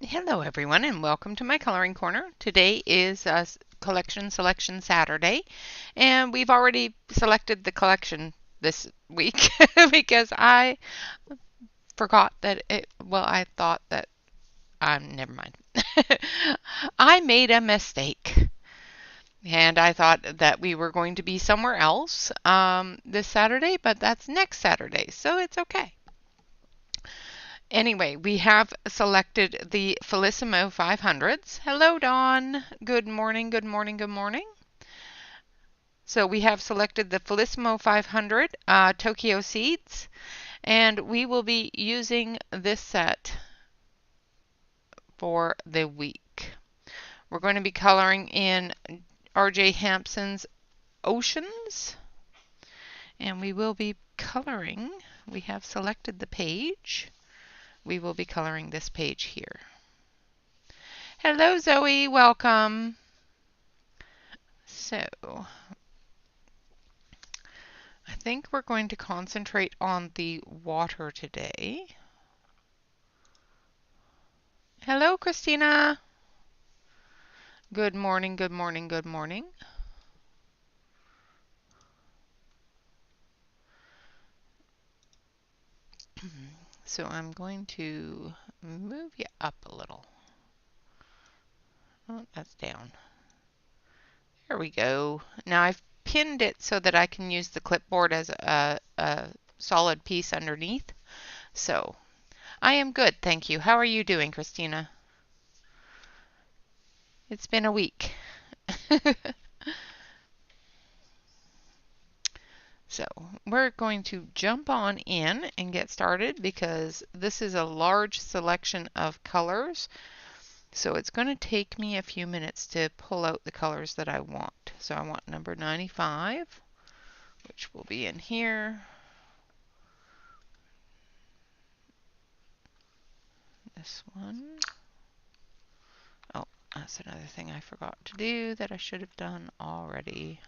Hello everyone and welcome to my coloring corner. Today is collection selection Saturday and we've already selected the collection this week because I forgot that I thought that never mind. I made a mistake and I thought that we were going to be somewhere else this Saturday, but that's next Saturday, so it's okay. Anyway, we have selected the Felissimo 500s. Hello, Dawn. Good morning, good morning, good morning. So we have selected the Felissimo 500 Tokyo seeds, and we will be using this set for the week. We're going to be coloring in R.J. Hampson's Oceans, and we will be coloring, we have selected the page. We will be coloring this page here. Hello, Zoe. Welcome. So, I think we're going to concentrate on the water today. Hello, Christina. Good morning, good morning, good morning. So I'm going to move you up a little. Oh, that's down. There we go. Now I've pinned it so that I can use the clipboard as a solid piece underneath. So I am good, thank you. How are you doing, Christina? It's been a week. So we're going to jump on in and get started because this is a large selection of colors. So it's going to take me a few minutes to pull out the colors that I want. So I want number 95, which will be in here. This one. Oh, that's another thing I forgot to do that I should have done already.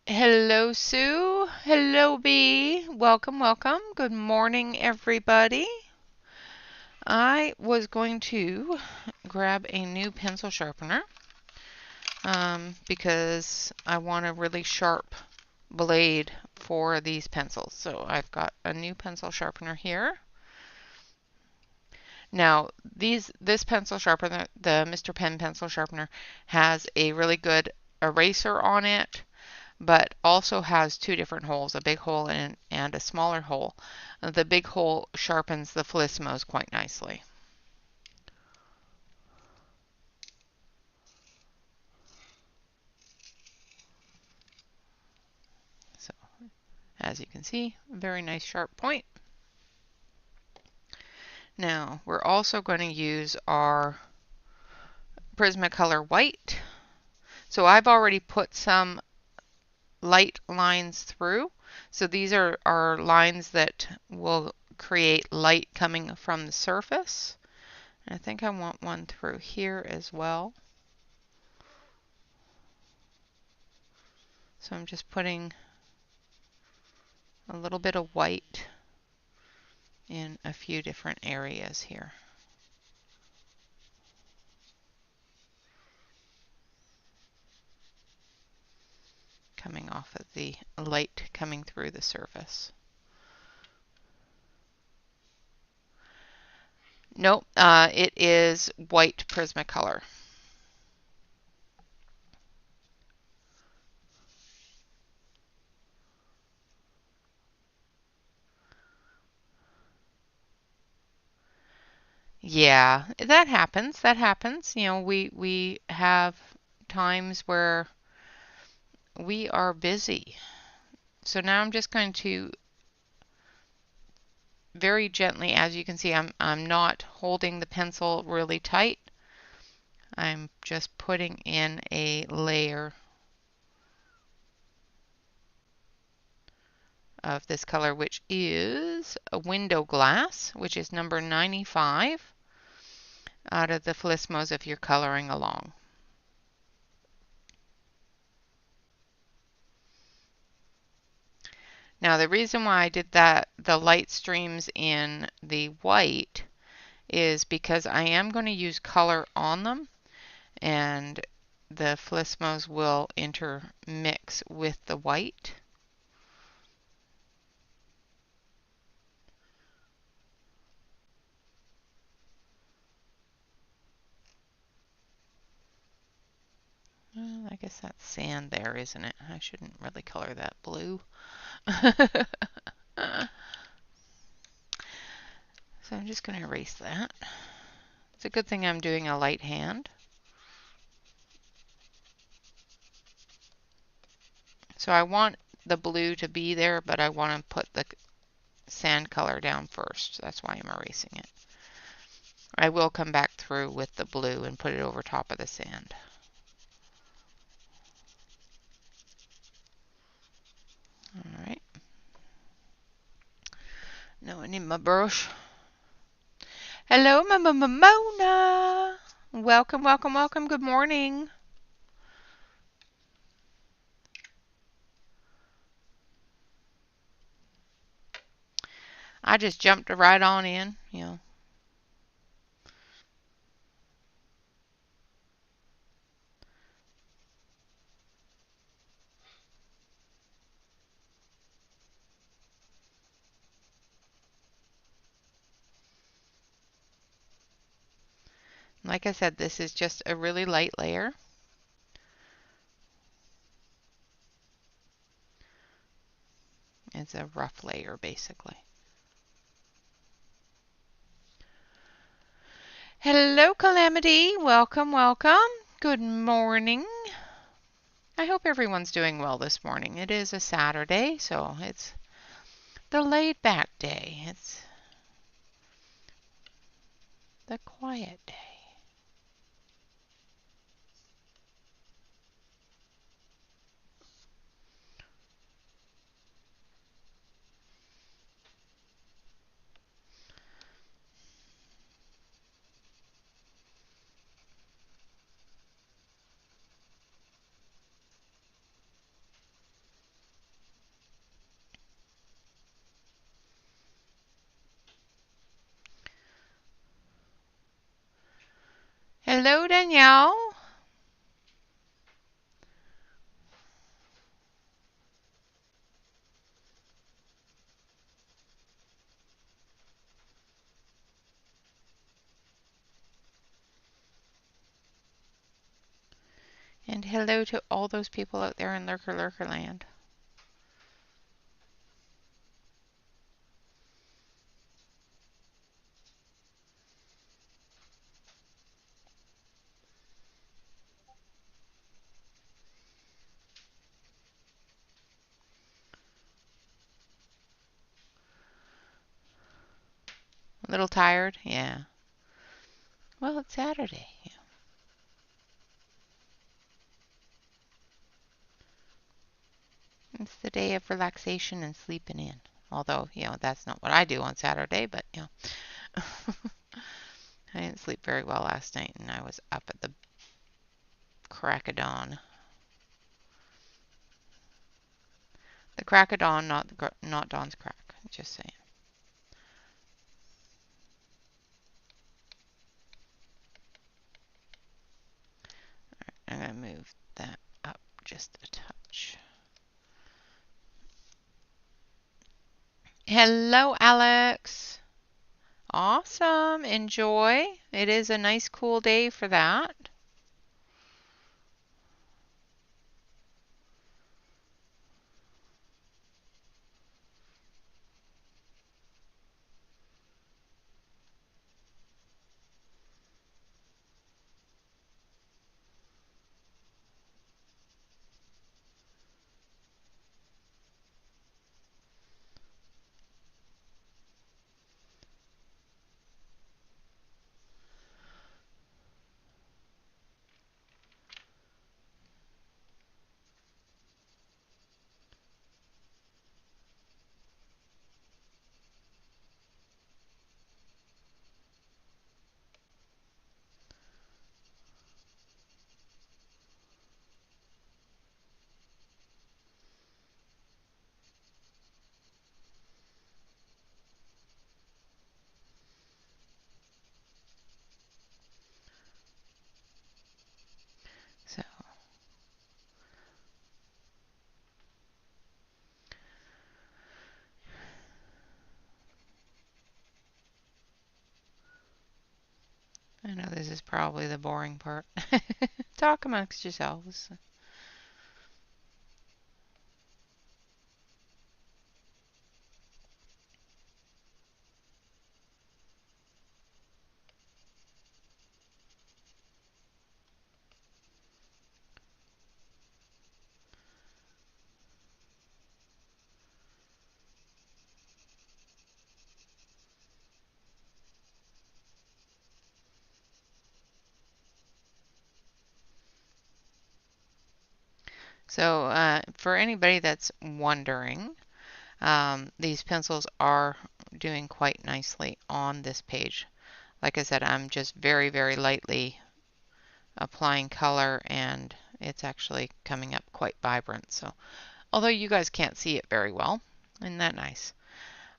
Hello, Sue. Hello, Bee. Welcome, welcome. Good morning, everybody. I was going to grab a new pencil sharpener because I want a really sharp blade for these pencils. So I've got a new pencil sharpener here. Now, this pencil sharpener, the Mr. Pen pencil sharpener, has a really good eraser on it, but also has two different holes, a big hole and a smaller hole. The big hole sharpens the Felissimos quite nicely. So, as you can see, very nice sharp point. Now, we're also going to use our Prismacolor white. So I've already put some light lines through. So these are lines that will create light coming from the surface. I think I want one through here as well. So I'm just putting a little bit of white in a few different areas here. Coming off of the light coming through the surface. Nope, it is white Prismacolor. Yeah, that happens. That happens. You know, we have times where we are busy. So now I'm just going to very gently, as you can see, I'm not holding the pencil really tight. I'm just putting in a layer of this color, which is a window glass, which is number 95 out of the Felissimos if you're coloring along. Now the reason why I did that, the light streams in the white, is because I am going to use color on them, and the Flismos will intermix with the white. Well, I guess that's sand there, isn't it? I shouldn't really color that blue. So I'm just going to erase that. It's a good thing I'm doing a light hand. So I want the blue to be there, but I want to put the sand color down first. That's why I'm erasing it. I will come back through with the blue and put it over top of the sand. All right. Now I need my brush. Hello, Mona. Welcome, welcome, welcome. Good morning. I just jumped right on in, you know. Like I said, this is just a really light layer. It's a rough layer, basically. Hello, Calamity. Welcome, welcome. Good morning. I hope everyone's doing well this morning. It is a Saturday, so it's the laid back day. It's the quiet day. Hello, Danielle. And hello to all those people out there in Lurker land. A little tired? Yeah. Well, it's Saturday. Yeah. It's the day of relaxation and sleeping in. Although, that's not what I do on Saturday, but, I didn't sleep very well last night, and I was up at the crack of dawn. The crack of dawn, not dawn's crack. Just saying. I'm going to move that up just a touch. Hello, Alex. Awesome. Enjoy. It is a nice cool day for that. I know this is probably the boring part. Talk amongst yourselves. So for anybody that's wondering, these pencils are doing quite nicely on this page. Like I said, I'm just very, very lightly applying color, and it's actually coming up quite vibrant. So, although you guys can't see it very well, isn't that nice?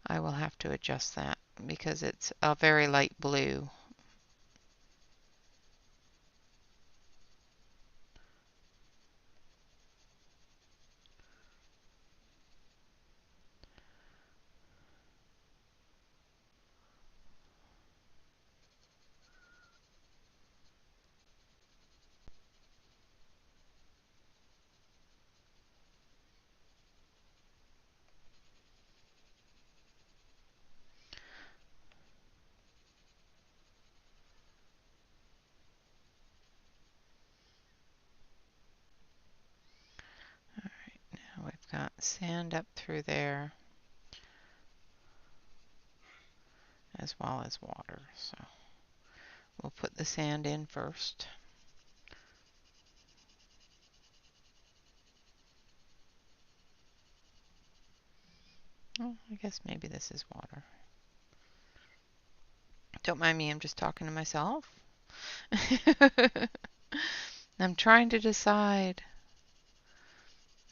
I will have to adjust that because it's a very light blue. All right, now we've got sand up through there as well as water. So we'll put the sand in first. Oh, I guess maybe this is water. Don't mind me, I'm just talking to myself. I'm trying to decide.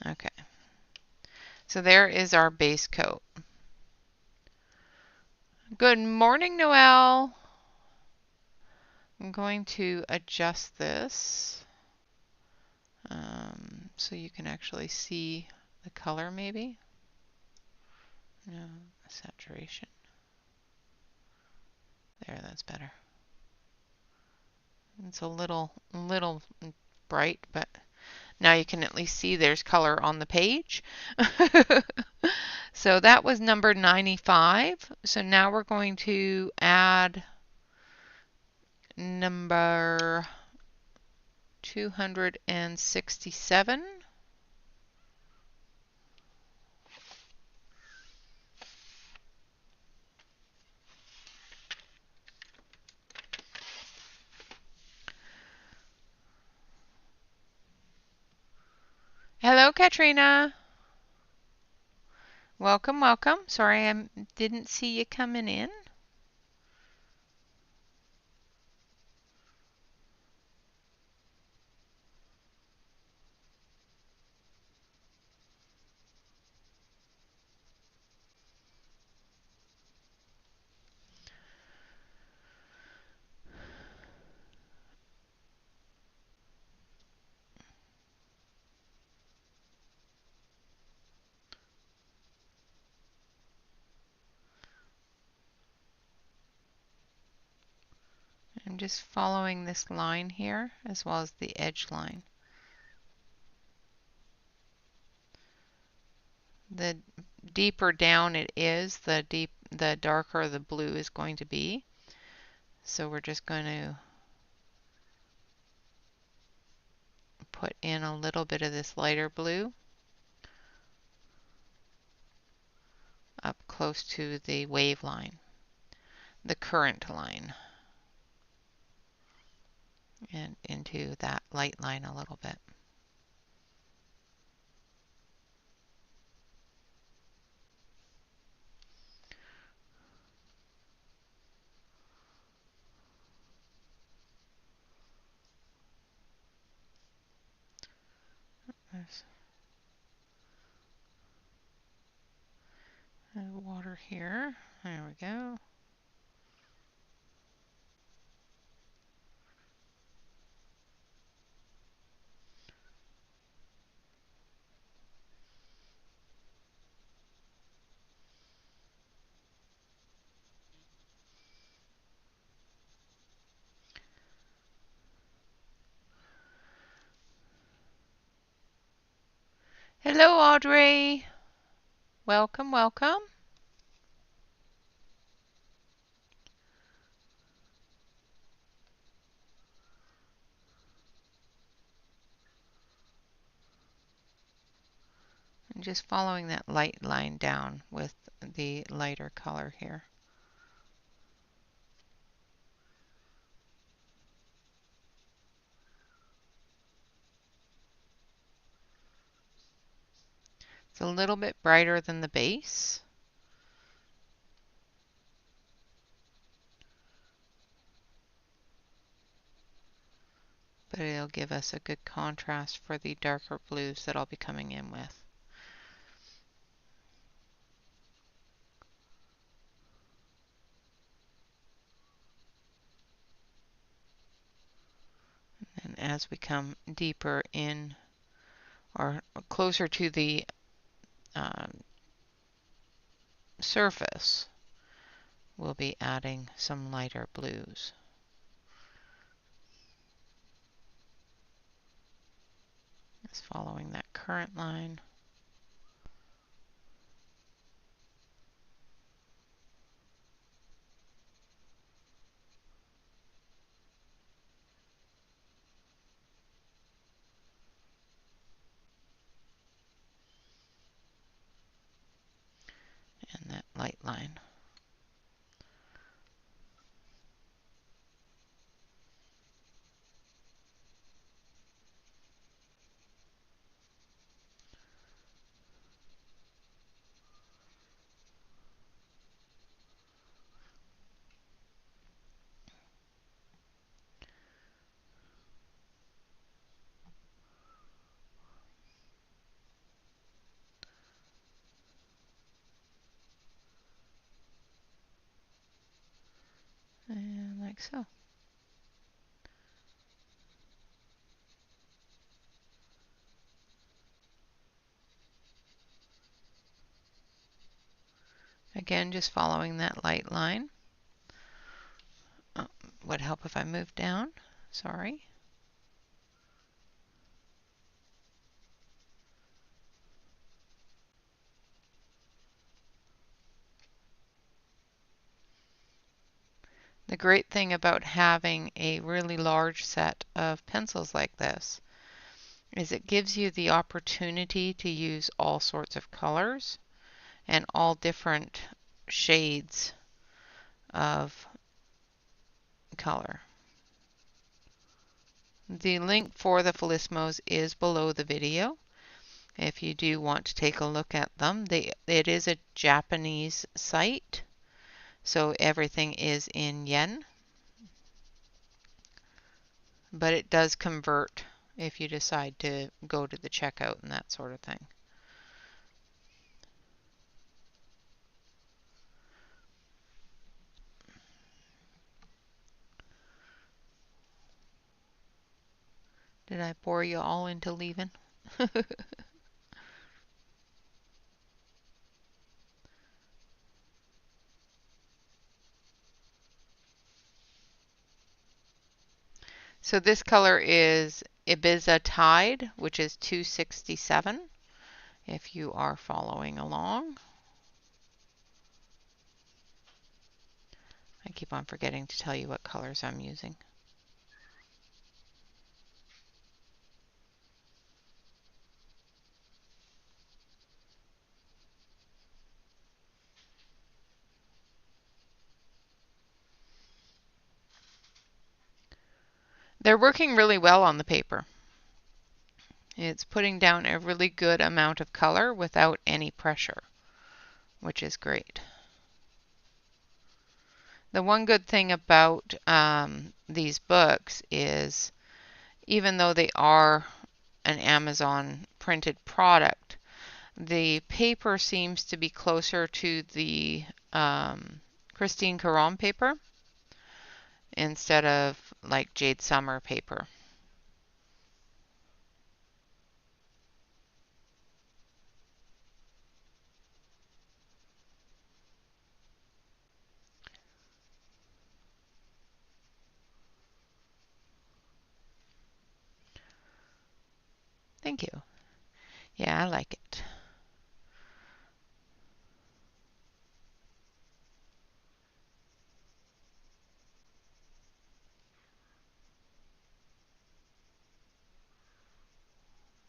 Okay, so there is our base coat. Good morning, Noelle. I'm going to adjust this so you can actually see the color maybe. No, saturation. There, that's better. It's a little bright, but now you can at least see there's color on the page. So that was number 95. So now we're going to add number 267. Hello, Katrina. Welcome, welcome. Sorry I didn't see you coming in. I'm just following this line here as well as the edge line. The deeper down it is, the darker the blue is going to be. So we're just going to put in a little bit of this lighter blue up close to the wave line, the current line, and into that light line a little bit. There's water here. There we go. Hello, Audrey. Welcome, welcome. I'm just following that light line down with the lighter color here. It's a little bit brighter than the base. But it'll give us a good contrast for the darker blues that I'll be coming in with. And as we come deeper in or closer to the surface, we'll be adding some lighter blues. Just following that current line. And that light line. And like so. Again, just following that light line. Oh, would help if I moved down. Sorry. The great thing about having a really large set of pencils like this is it gives you the opportunity to use all sorts of colors and all different shades of color. The link for the Felismos is below the video if you do want to take a look at them. It is a Japanese site, so everything is in yen, but it does convert if you decide to go to the checkout and that sort of thing. Did I bore you all into leaving? So this color is Ibiza Tide, which is 267, if you are following along. I keep on forgetting to tell you what colors I'm using. They're working really well on the paper. It's putting down a really good amount of color without any pressure, which is great. The one good thing about these books is even though they are an Amazon printed product, the paper seems to be closer to the Christine Caron paper instead of like Jade Summer paper. Thank you. Yeah, I like it.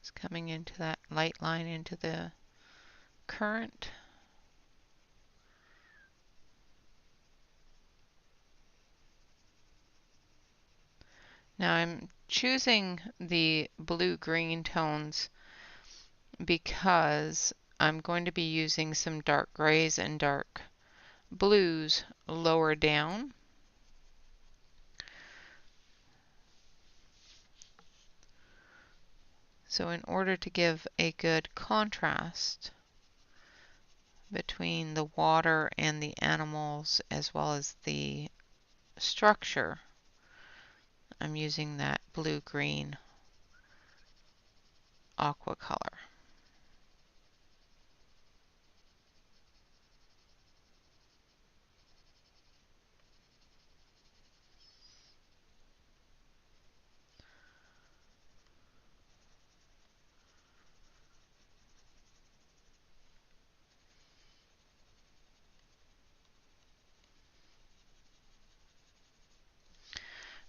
It's coming into that light line into the current. Now I'm choosing the blue-green tones because I'm going to be using some dark grays and dark blues lower down. So in order to give a good contrast between the water and the animals as well as the structure, I'm using that blue-green aqua color.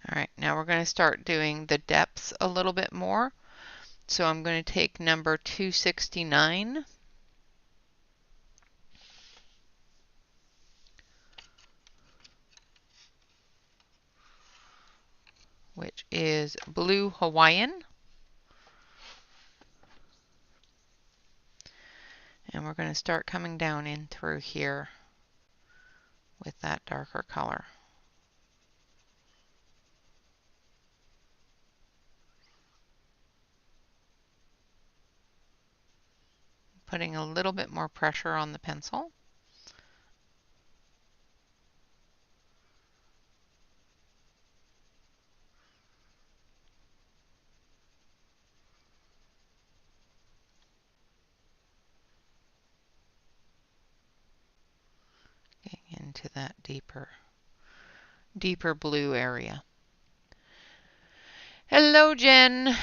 All right, now we're going to start doing the depths a little bit more. So I'm going to take number 269, which is Blue Hawaiian. And we're going to start coming down in through here with that darker color. Putting a little bit more pressure on the pencil. Getting into that deeper blue area. Hello, Jen.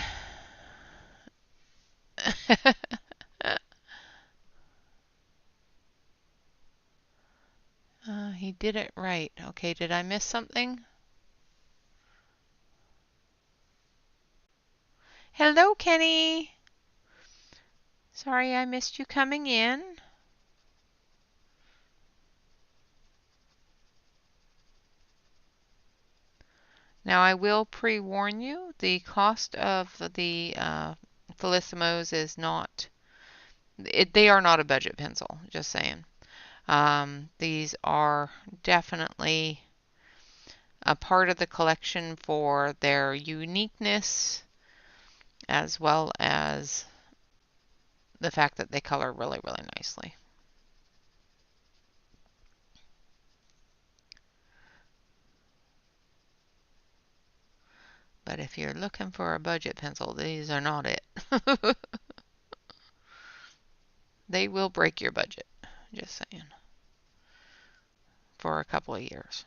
He did it right. Okay, did I miss something? Hello, Kenny. Sorry I missed you coming in. Now I will pre-warn you, the cost of the Felissimos is not, they are not a budget pencil, just saying. These are definitely a part of the collection for their uniqueness as well as the fact that they color really, really nicely. But if you're looking for a budget pencil, these are not it. They will break your budget, just saying, for a couple of years.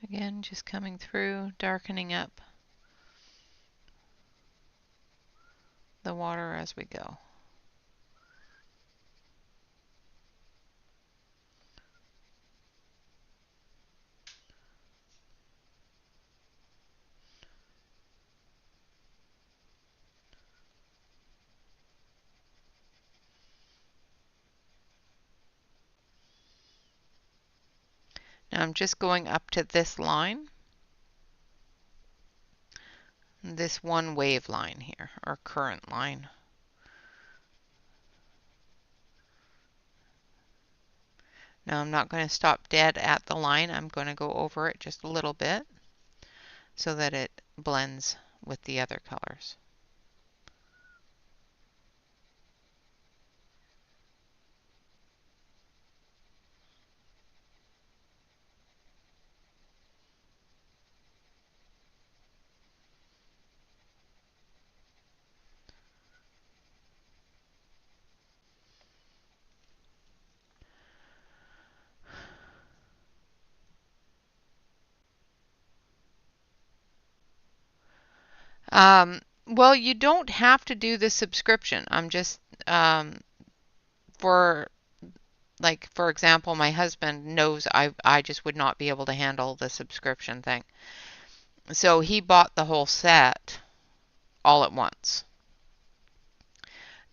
Again, just coming through, darkening up the water as we go. Now I'm just going up to this line, this one wave line here, or current line. Now I'm not going to stop dead at the line. I'm going to go over it just a little bit so that it blends with the other colors. Well, you don't have to do the subscription. I'm just for like for example, my husband knows I just would not be able to handle the subscription thing. So he bought the whole set all at once.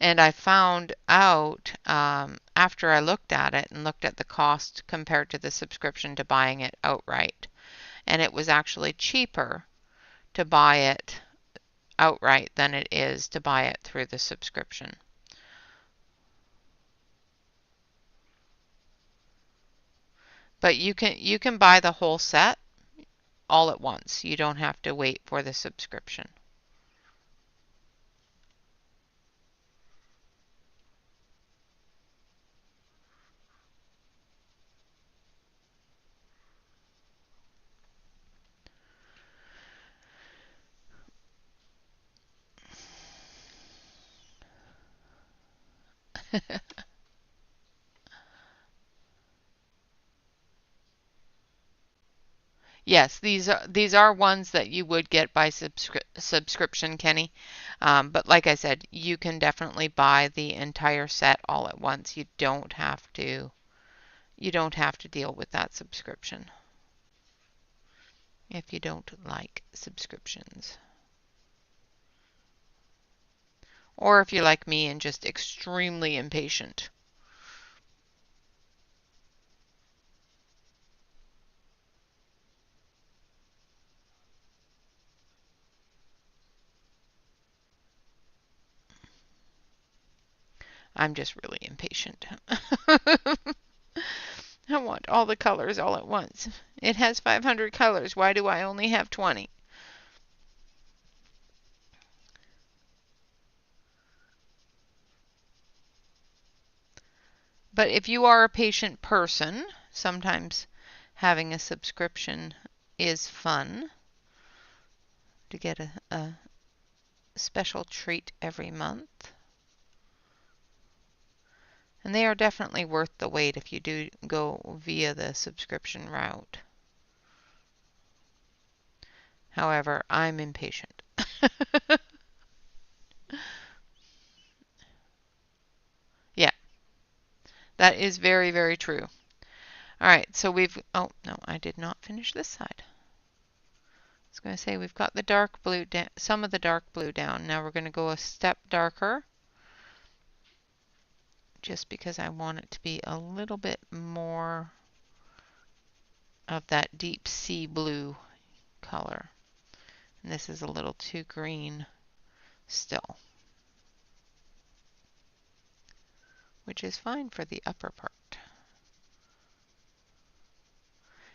And I found out after I looked at it and looked at the cost compared to the subscription to buying it outright. And it was actually cheaper to buy it outright than it is to buy it through the subscription. But you can buy the whole set all at once. You don't have to wait for the subscription. Yes, these are ones that you would get by subscription, Kenny. But like I said, you can definitely buy the entire set all at once. You don't have to deal with that subscription if you don't like subscriptions. Or if you're like me and just extremely impatient. I'm just really impatient. I want all the colors all at once. It has 500 colors. Why do I only have 20? But if you are a patient person, sometimes having a subscription is fun to get a special treat every month. And they are definitely worth the wait if you do go via the subscription route. However, I'm impatient. Yeah, that is very, very true. All right, so oh no, I did not finish this side. I was going to say we've got the dark blue, some of the dark blue down. Now we're going to go a step darker, just because I want it to be a little bit more of that deep sea blue color. And this is a little too green still, which is fine for the upper part.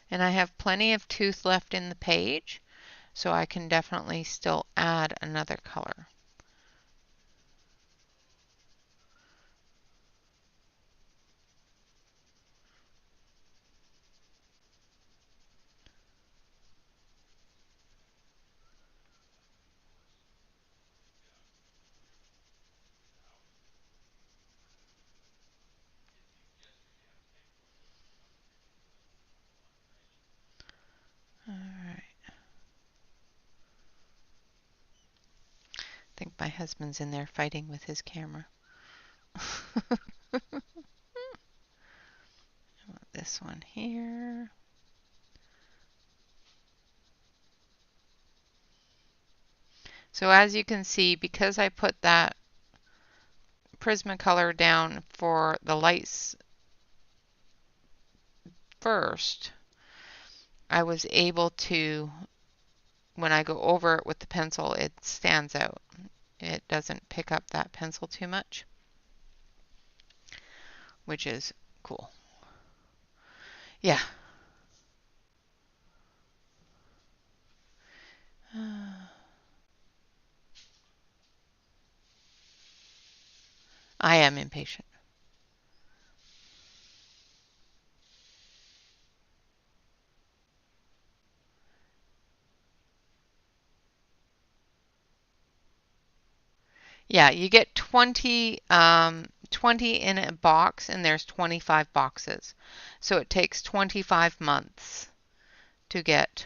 And I have plenty of tooth left in the page, so I can definitely still add another color. All right. I think my husband's in there fighting with his camera. I want this one here. So as you can see, because I put that Prismacolor down for the lights first, I was able to, when I go over it with the pencil, it stands out. It doesn't pick up that pencil too much, which is cool. Yeah. I am impatient. Yeah, you get 20 in a box, and there's 25 boxes. So it takes 25 months to get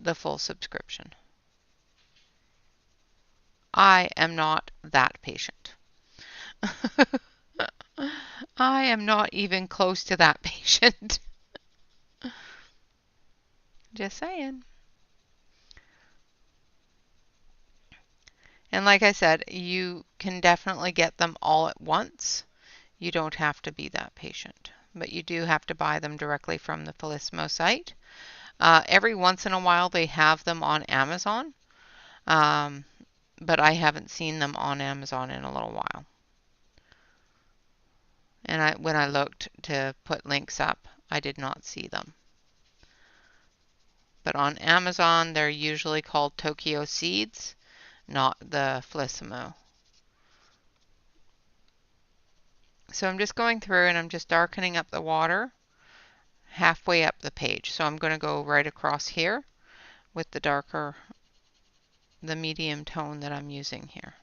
the full subscription. I am not that patient. I am not even close to that patient. Just saying. And like I said, you can definitely get them all at once. You don't have to be that patient, but you do have to buy them directly from the Felismo site. Every once in a while they have them on Amazon, um, but I haven't seen them on Amazon in a little while. And when I looked to put links up, I did not see them. But on Amazon, they're usually called Tokyo Seeds, not the Felismo. So I'm just going through and I'm just darkening up the water halfway up the page. So I'm going to go right across here with the medium tone that I'm using here.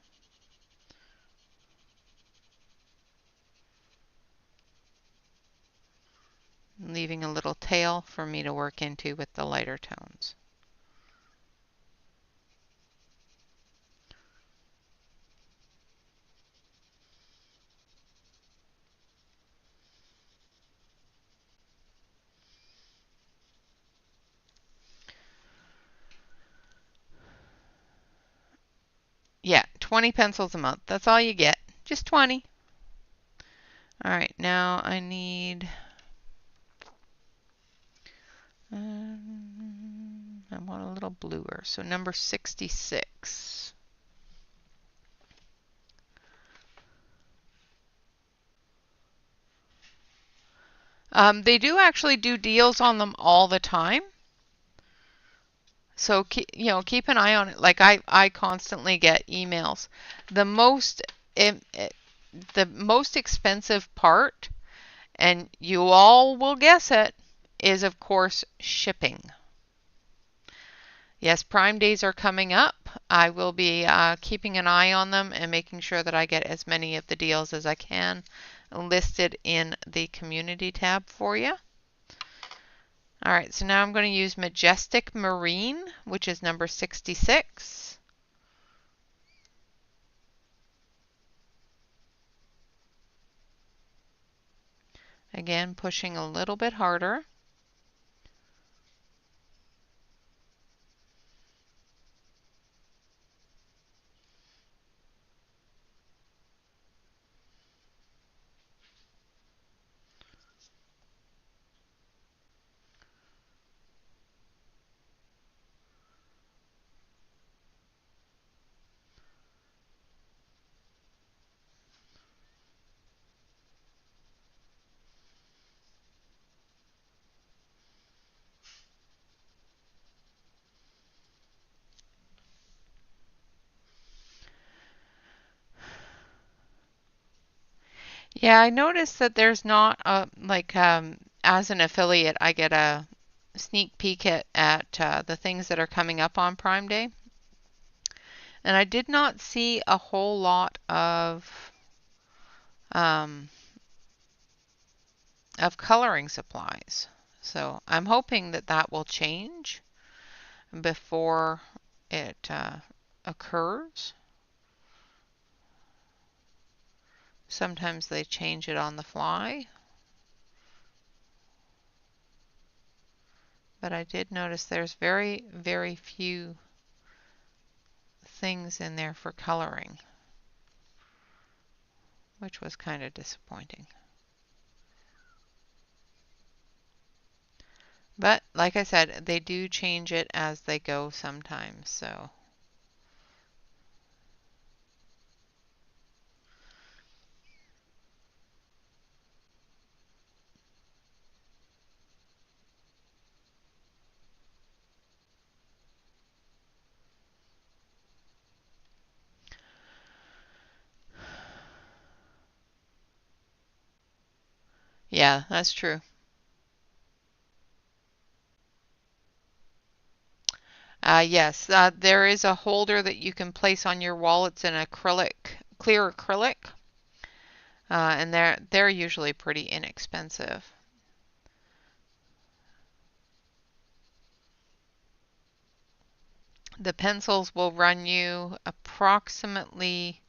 Leaving a little tail for me to work into with the lighter tones. Yeah, 20 pencils a month. That's all you get. Just 20. All right, now I need... I want a little bluer, so number 66. They do actually do deals on them all the time. So keep an eye on it. Like I constantly get emails. The most the most expensive part, and you all will guess it, is of course shipping. Yes, Prime Days are coming up. I will be keeping an eye on them and making sure that I get as many of the deals as I can listed in the community tab for you. All right, so now I'm going to use Majestic Marine, which is number 66. Again, pushing a little bit harder. Yeah, I noticed that there's not as an affiliate, I get a sneak peek at the things that are coming up on Prime Day. And I did not see a whole lot um, of coloring supplies. So I'm hoping that that will change before it occurs. Sometimes they change it on the fly. But I did notice there's very, very few things in there for coloring, which was kind of disappointing. But like I said, they do change it as they go sometimes, so. Yeah, that's true. Yes, there is a holder that you can place on your wall. It's an acrylic, clear acrylic, and they're usually pretty inexpensive. The pencils will run you approximately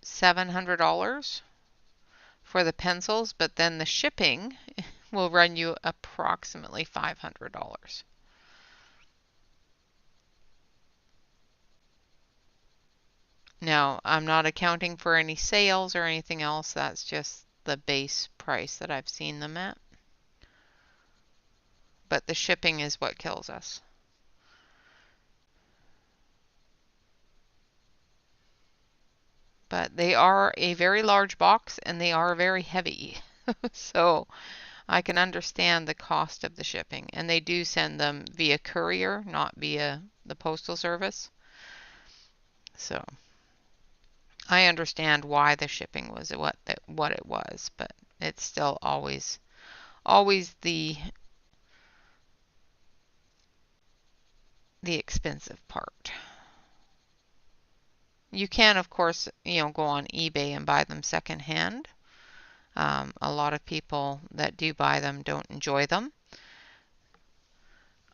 $700 for the pencils, but then the shipping will run you approximately $500. Now, I'm not accounting for any sales or anything else. That's just the base price that I've seen them at. But the shipping is what kills us. But they are a very large box and they are very heavy. So I can understand the cost of the shipping. And they do send them via courier, not via the postal service. So I understand why the shipping was what it was, but it's still always the expensive part. You can, of course, go on eBay and buy them secondhand. A lot of people that do buy them don't enjoy them.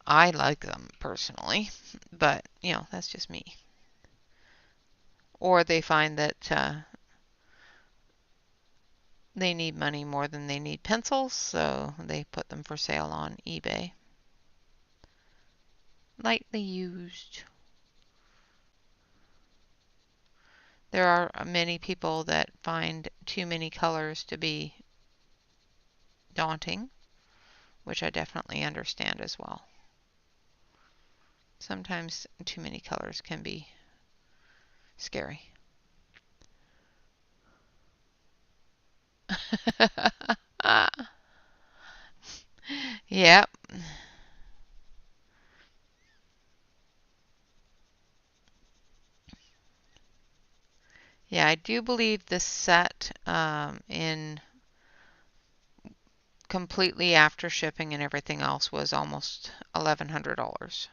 I like them personally, but that's just me. Or they find that they need money more than they need pencils, so they put them for sale on eBay. Lightly used. There are many people that find too many colors to be daunting, which I definitely understand as well. Sometimes too many colors can be scary. Yep. Yeah, I do believe this set in completely after shipping and everything else was almost $1,100.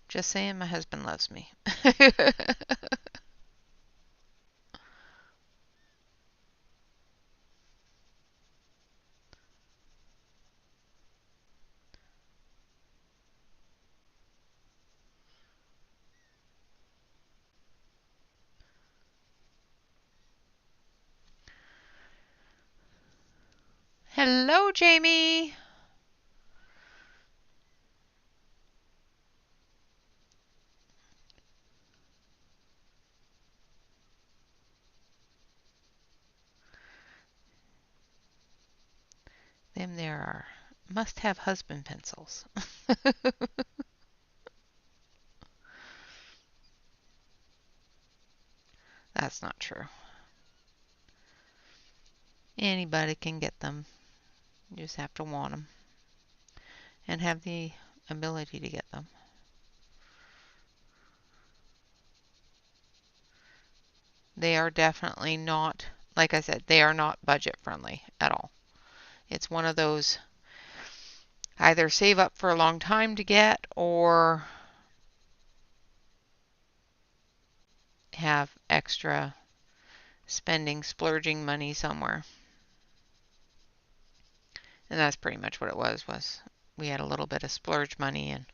Just saying, my husband loves me. Hello, Jamie. Them there are must-have husband pencils. That's not true. Anybody can get them. You just have to want them and have the ability to get them. They are definitely not, like I said, they are not budget friendly at all. It's one of those either save up for a long time to get or have extra spending, splurging money somewhere. And that's pretty much what it was we had a little bit of splurge money and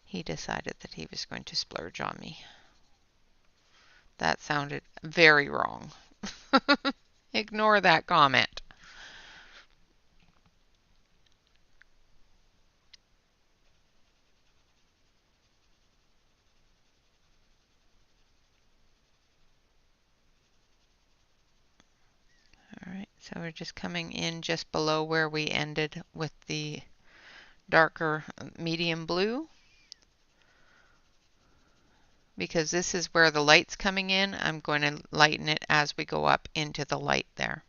he decided that he was going to splurge on me. That sounded very wrong. Ignore that comment. All right, so we're just coming in just below where we ended with the darker medium blue. Because this is where the light's coming in, I'm going to lighten it as we go up into the light there.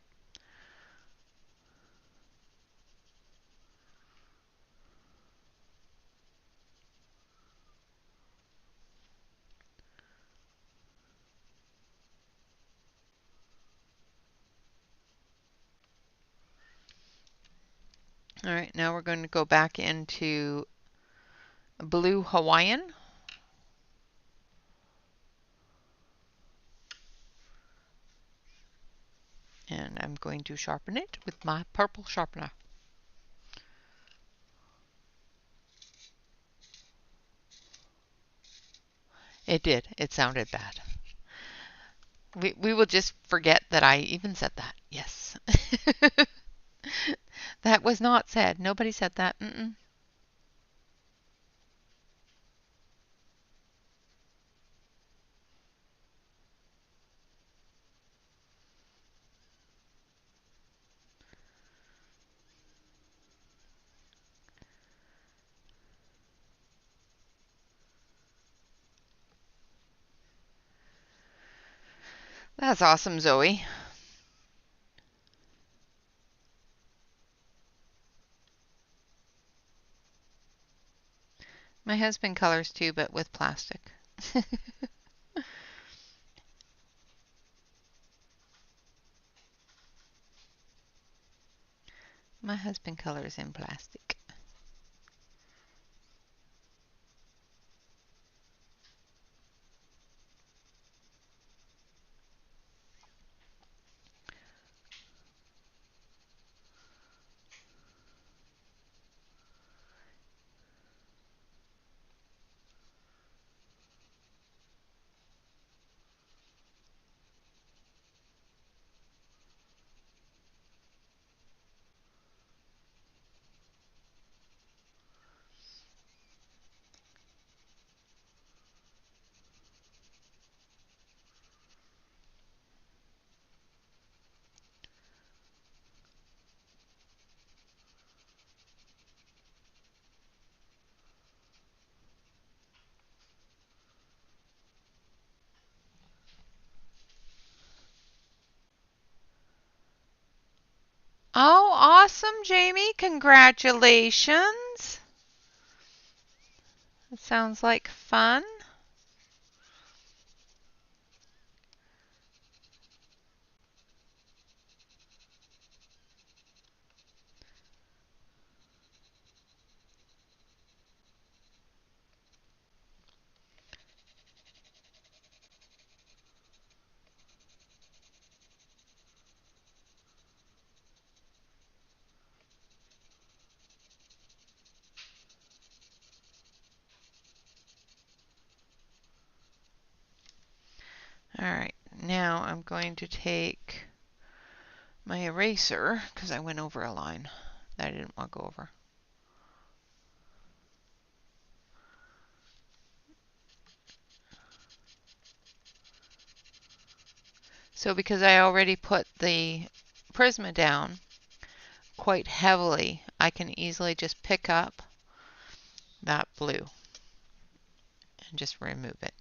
All right, now we're going to go back into blue Hawaiian. And I'm going to sharpen it with my purple sharpener. It did. It sounded bad. We will just forget that I even said that. Yes. That was not said. Nobody said that. Mm-mm. That's awesome, Zoe. My husband colors too, but with plastic. My husband colors in plastic. Oh, awesome, Jamie. Congratulations. That sounds like fun. All right, now I'm going to take my eraser because I went over a line that I didn't want to go over. So because I already put the Prisma down quite heavily, I can easily just pick up that blue and just remove it.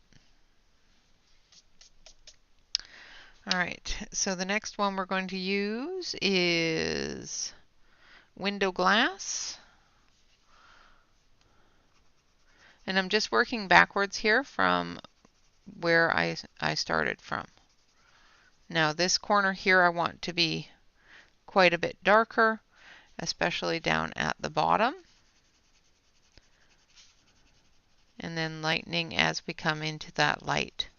All right, so the next one we're going to use is window glass. And I'm just working backwards here from where I started from. Now this corner here I want to be quite a bit darker, especially down at the bottom. And then lightening as we come into that light.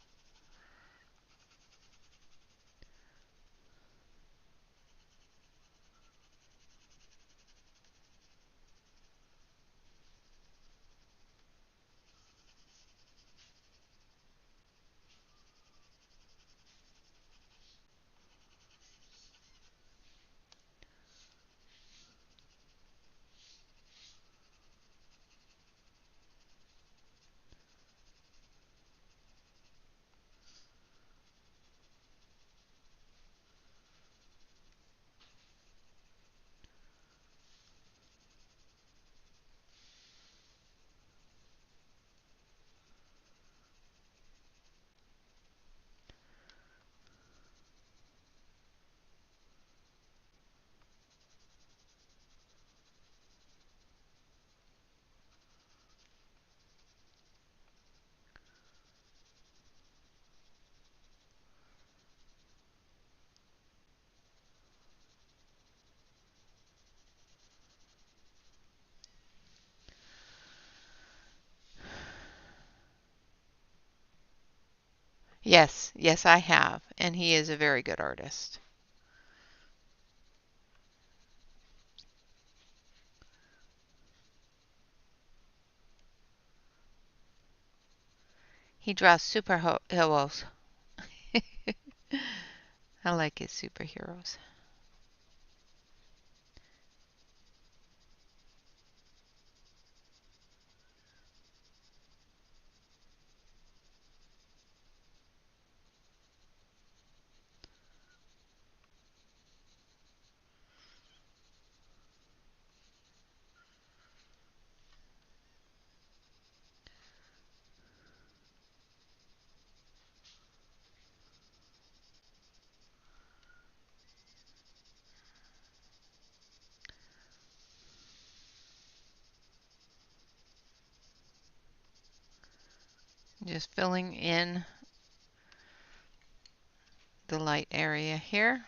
Yes, yes, I have. And he is a very good artist. He draws superheroes. I like his superheroes. Just filling in the light area here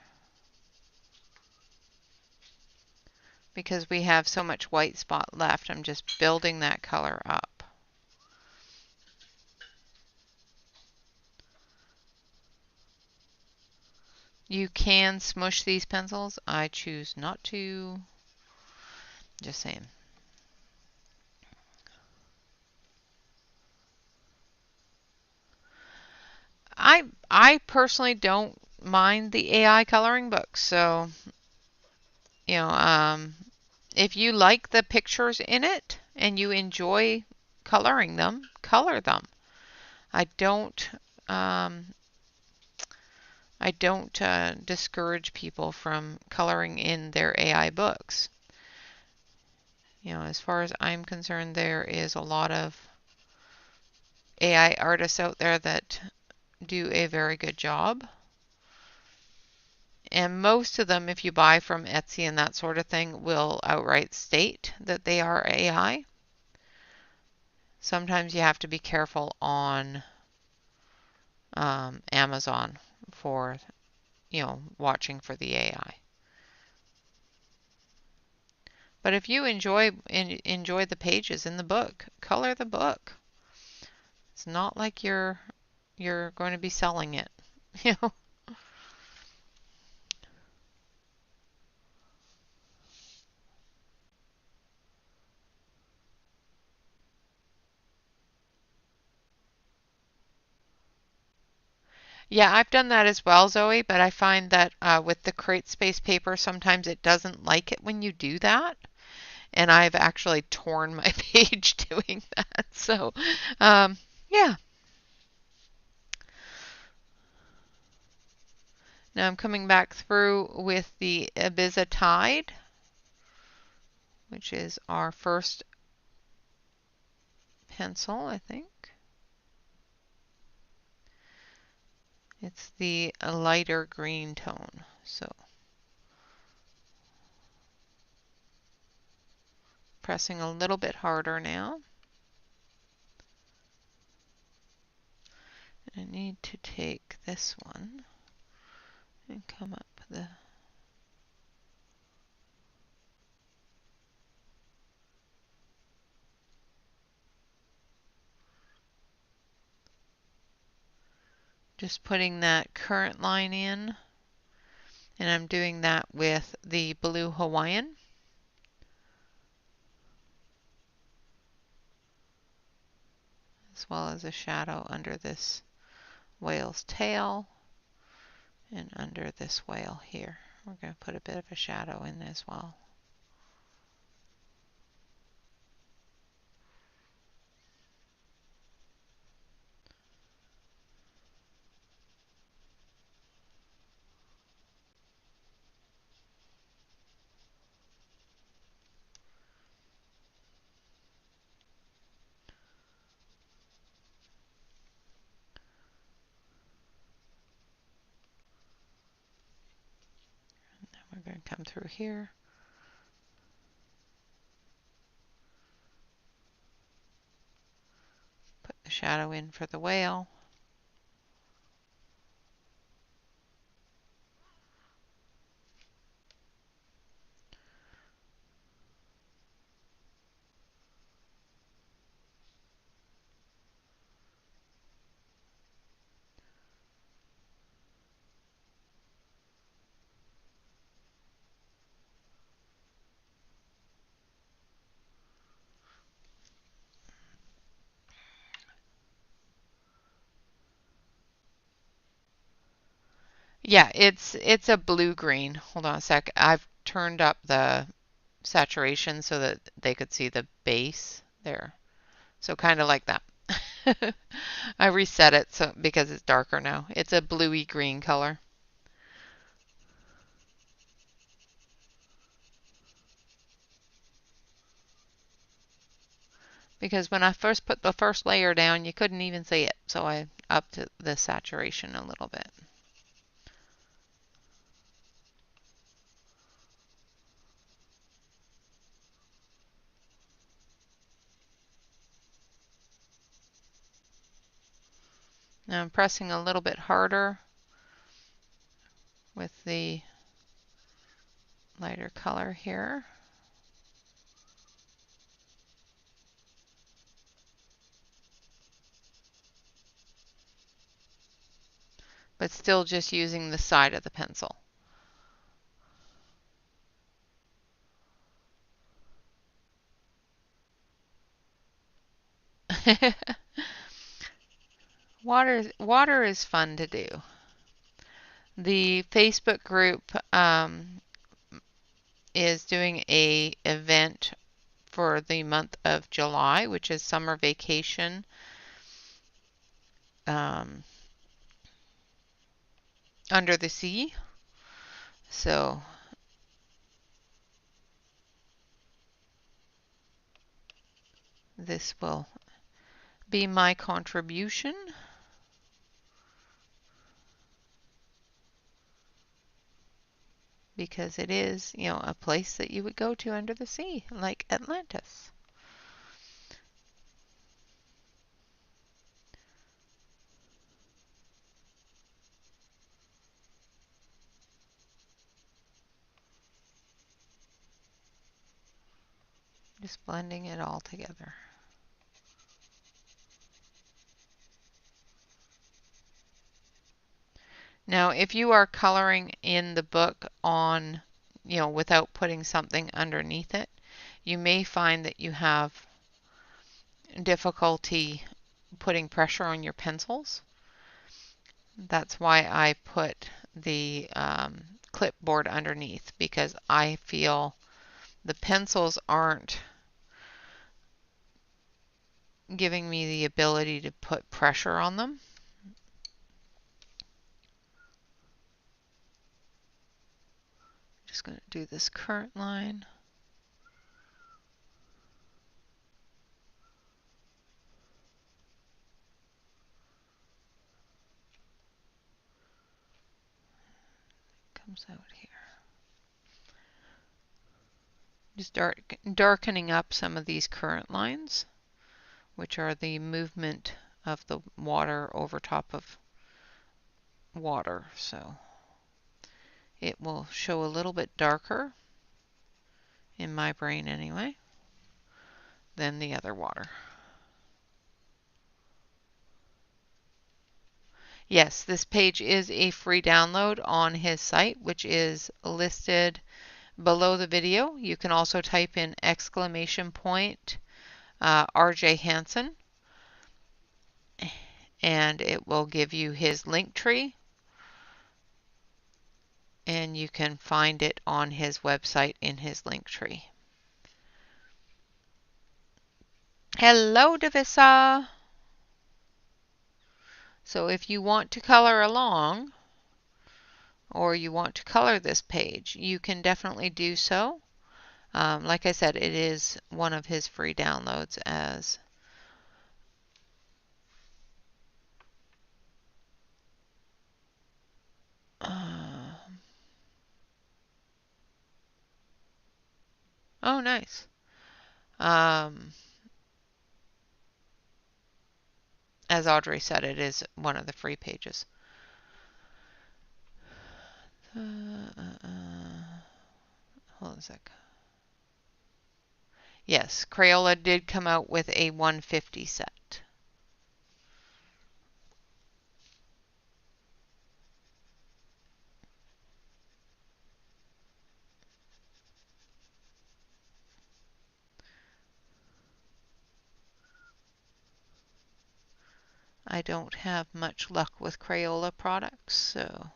because we have so much white spot left. I'm just building that color up. You can smush these pencils. I choose not to. Just saying. I personally don't mind the AI coloring books, so you know, if you like the pictures in it and you enjoy coloring them, color them. I don't um, I don't discourage people from coloring in their AI books. You know, as far as I'm concerned, there is a lot of AI artists out there that do a very good job. And most of them, if you buy from Etsy and that sort of thing, will outright state that they are AI. Sometimes you have to be careful on Amazon for, watching for the AI. But if you enjoy the pages in the book, color the book. It's not like you're going to be selling it, you know. Yeah, I've done that as well, Zoe, but I find that with the Create Space paper, sometimes it doesn't like it when you do that. And I've actually torn my page doing that. So, yeah. Now I'm coming back through with the Ibiza Tide, which is our first pencil, I think. It's the lighter green tone. So pressing a little bit harder now. I need to take this one and come up the just putting that current line in, and I'm doing that with the blue Hawaiian. As well as a shadow under this whale's tail and under this whale here. We're going to put a bit of a shadow in as well. Now we're going to come through here. Put the shadow in for the whale. Yeah, it's a blue-green. Hold on a sec. I've turned up the saturation so that they could see the base there. So kind of like that. I reset it so because it's darker now. It's a bluey green color. Because when I first put the first layer down, you couldn't even see it. So I upped the saturation a little bit. Now I'm pressing a little bit harder with the lighter color here. But still just using the side of the pencil. Water is fun to do. The Facebook group is doing a event for the month of July, which is summer vacation. Under the sea. So this will be my contribution. Because it is, you know, a place that you would go to under the sea, like Atlantis. Just blending it all together. Now, if you are coloring in the book on, you know, without putting something underneath it, you may find that you have difficulty putting pressure on your pencils. That's why I put the clipboard underneath, because I feel the pencils aren't giving me the ability to put pressure on them. Just going to do this current line. Comes out here. Just darkening up some of these current lines, which are the movement of the water over top of water. So it will show a little bit darker, in my brain anyway, than the other water. Yes, this page is a free download on his site, which is listed below the video. You can also type in exclamation point RJ Hampson, and it will give you his link tree, and you can find it on his website in his link tree. Hello, Davissa. So if you want to color along, or you want to color this page, you can definitely do so. Like I said, it is one of his free downloads as oh, nice. As Audrey said, it is one of the free pages. Hold on a sec. Yes, Crayola did come out with a 150 set. I don't have much luck with Crayola products, so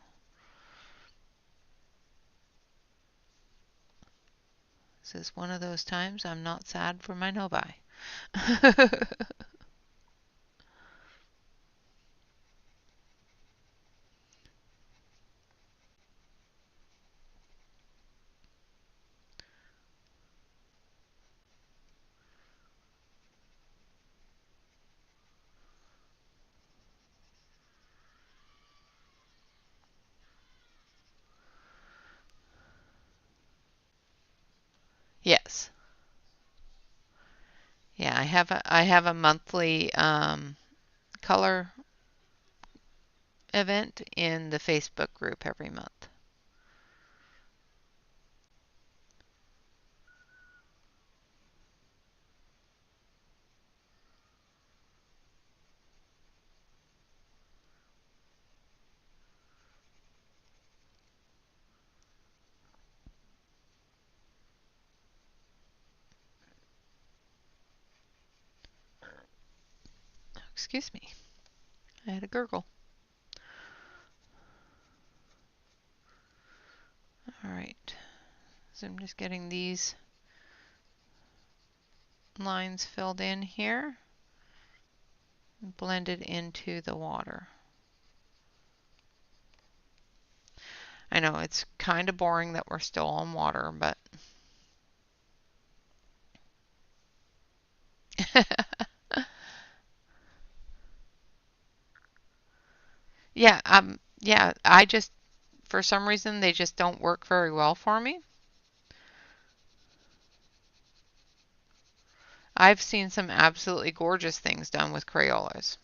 This is one of those times I'm not sad for my no-buy. Yes. Yeah, I have a monthly color event in the Facebook group every month. Excuse me. I had a gurgle. All right. So I'm just getting these lines filled in here and blended into the water. I know it's kind of boring that we're still on water, but yeah, I just, for some reason, they just don't work very well for me. I've seen some absolutely gorgeous things done with Crayolas.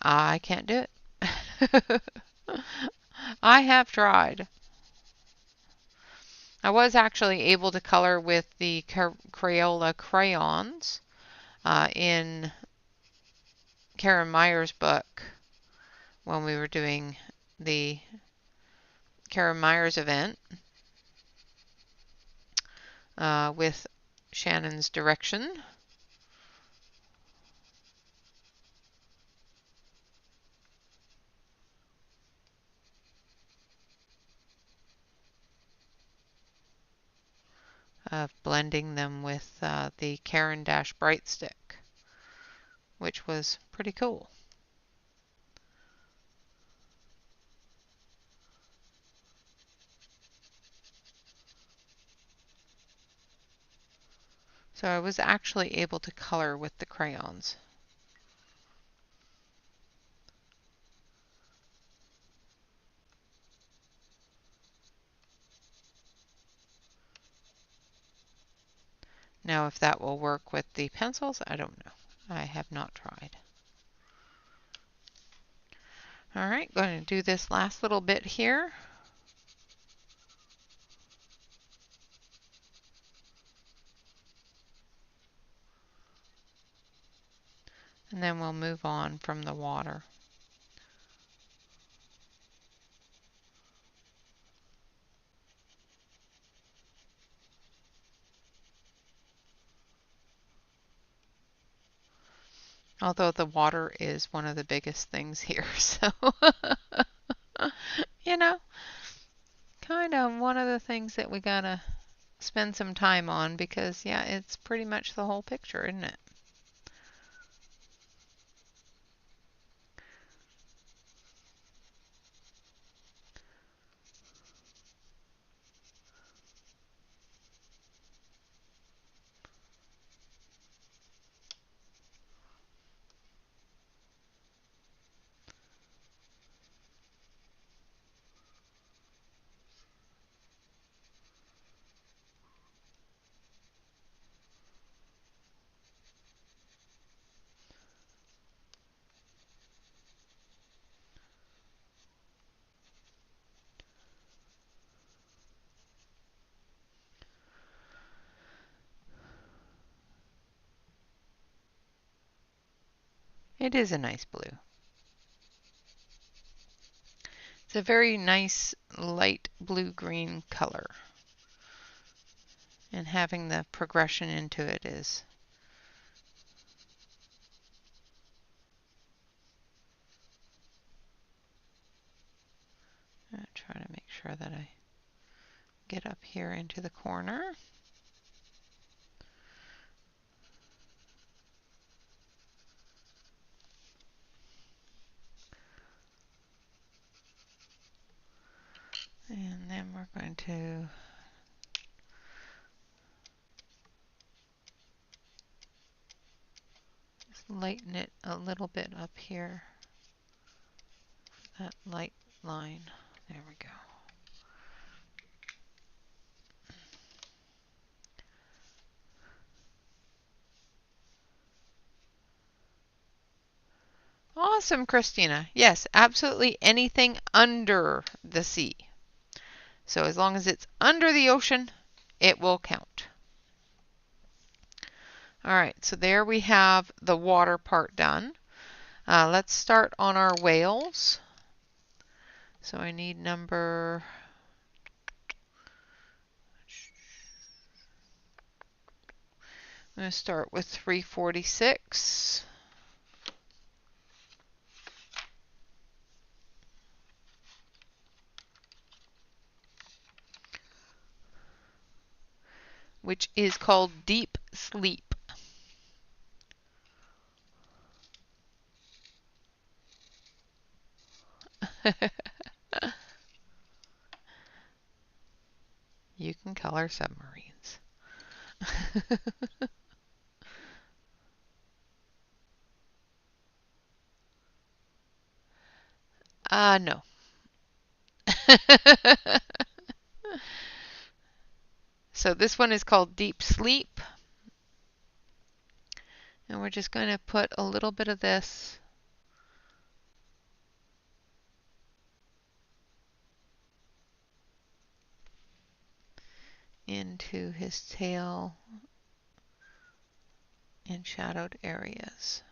I can't do it. I have tried. I was actually able to color with the Crayola crayons in Karen Meyer's book when we were doing the Karen Meyer's event with Shannon's direction. Of blending them with the Karen Dash Bright Stick, which was pretty cool. So I was actually able to color with the crayons. Now if that will work with the pencils, I don't know. I have not tried. All right, going to do this last little bit here. And then we'll move on from the water. Although the water is one of the biggest things here, so you know, kind of one of the things that we gotta spend some time on because, yeah, it's pretty much the whole picture, isn't it? It is a nice blue. It's a very nice light blue-green color. And having the progression into it is try to make sure that I get up here into the corner. And then we're going to just lighten it a little bit up here. That light line. There we go. Awesome, Christina. Yes, absolutely anything under the sea. So as long as it's under the ocean, it will count. All right, so there we have the water part done. Let's start on our whales. So I need number... I'm going to start with 346. Which is called Deep Sleep. You can color submarines. No. So this one is called Deep Sleep. And we're just going to put a little bit of this into his tail in shadowed areas.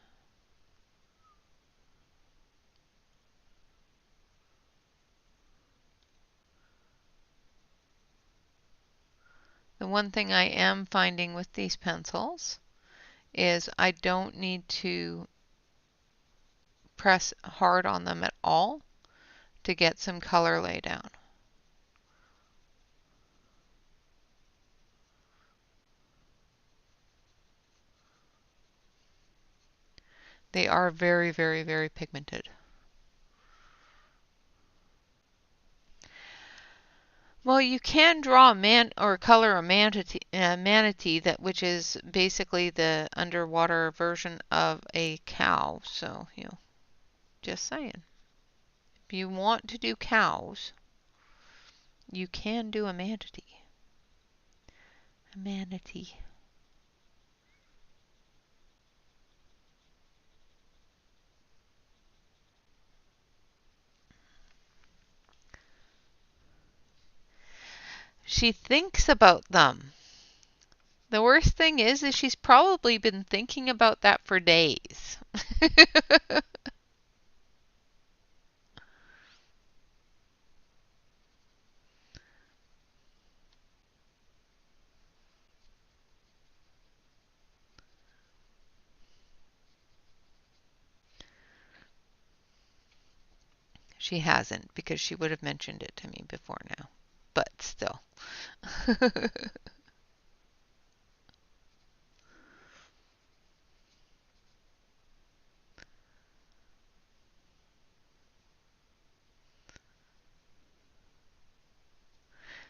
The one thing I am finding with these pencils is I don't need to press hard on them at all to get some color lay down. They are very, very, very pigmented. Well, you can draw a man or color a manatee that which is basically the underwater version of a cow. So, just saying. If you want to do cows, you can do a manatee. A manatee. She thinks about them. The worst thing is she's probably been thinking about that for days. She hasn't, because she would have mentioned it to me before now. But still.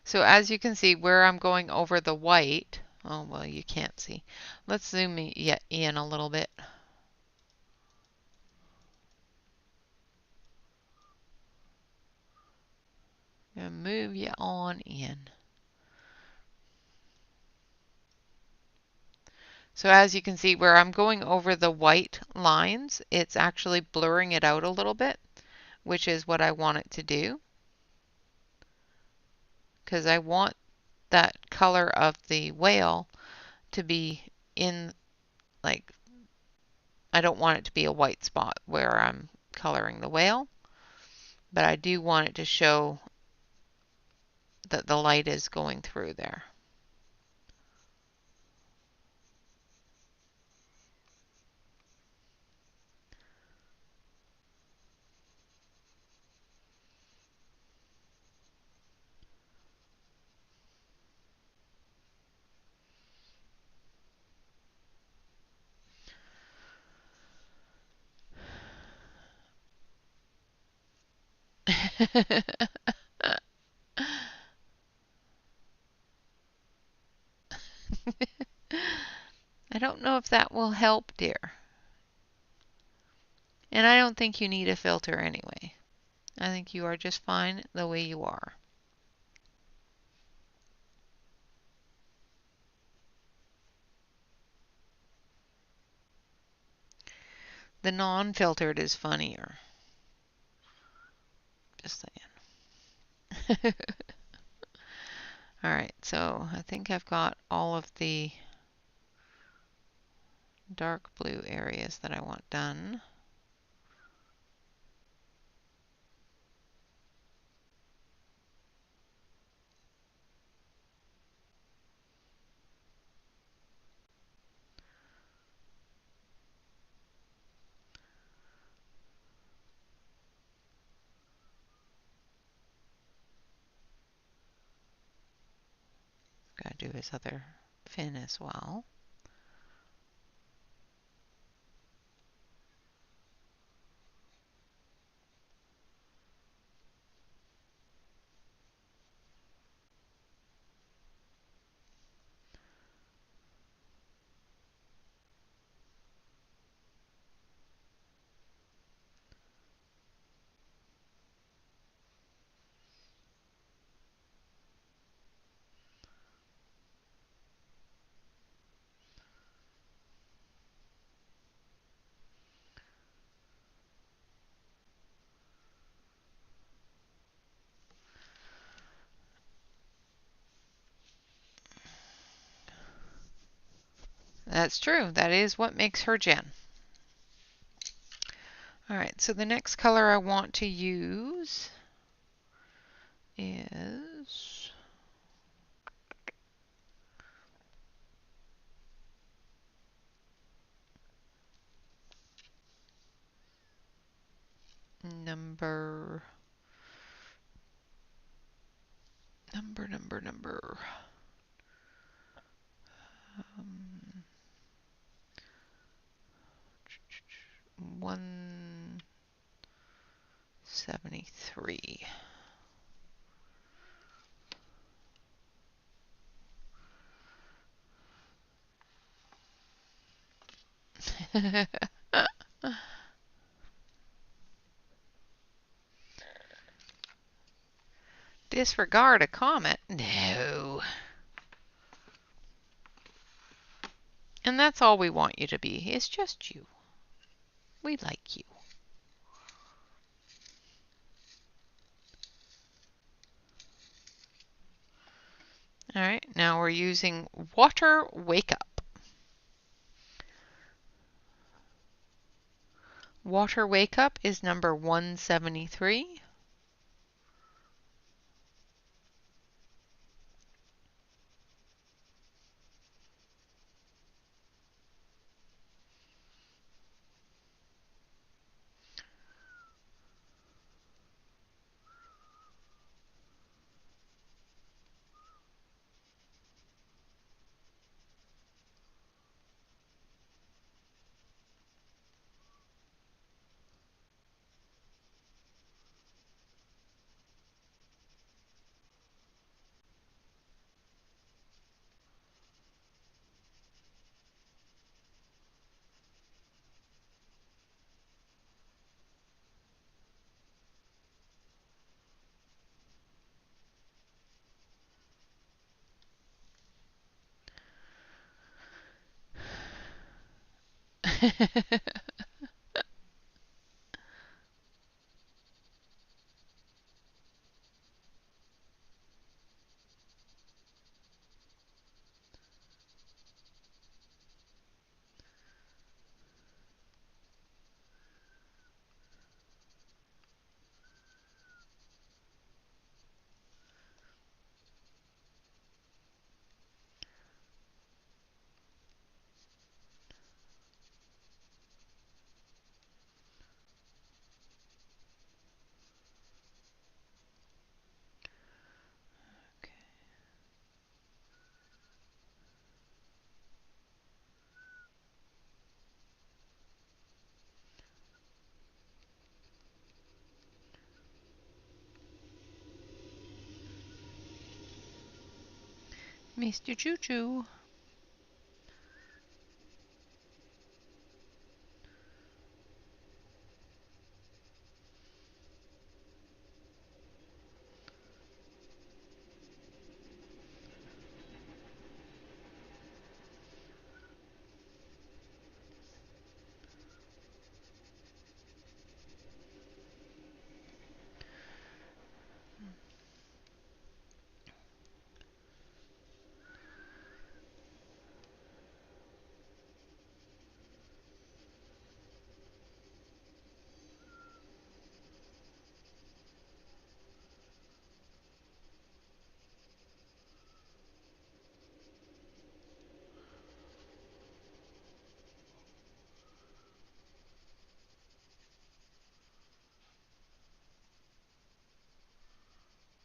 So as you can see, where I'm going over the white, oh, well, you can't see. Let's zoom in a little bit. And move you on in. So as you can see, where I'm going over the white lines, it's actually blurring it out a little bit, which is what I want it to do. Because I want that color of the whale to be in, like, I don't want it to be a white spot where I'm coloring the whale, but I do want it to show that the light is going through there. I don't know if that will help, dear. And I don't think you need a filter anyway. I think you are just fine the way you are. The non-filtered is funnier. Just saying. Alright, so I think I've got all of the dark blue areas that I want done. Gotta do his other fin as well. That's true. That is what makes her Jen. Alright, so the next color I want to use is number 173. Disregard a comment? No. And that's all we want you to be. It's just you. We like you. Alright, now we're using Water Wake Up. Water Wake Up is number 173. Mr. Choo Choo.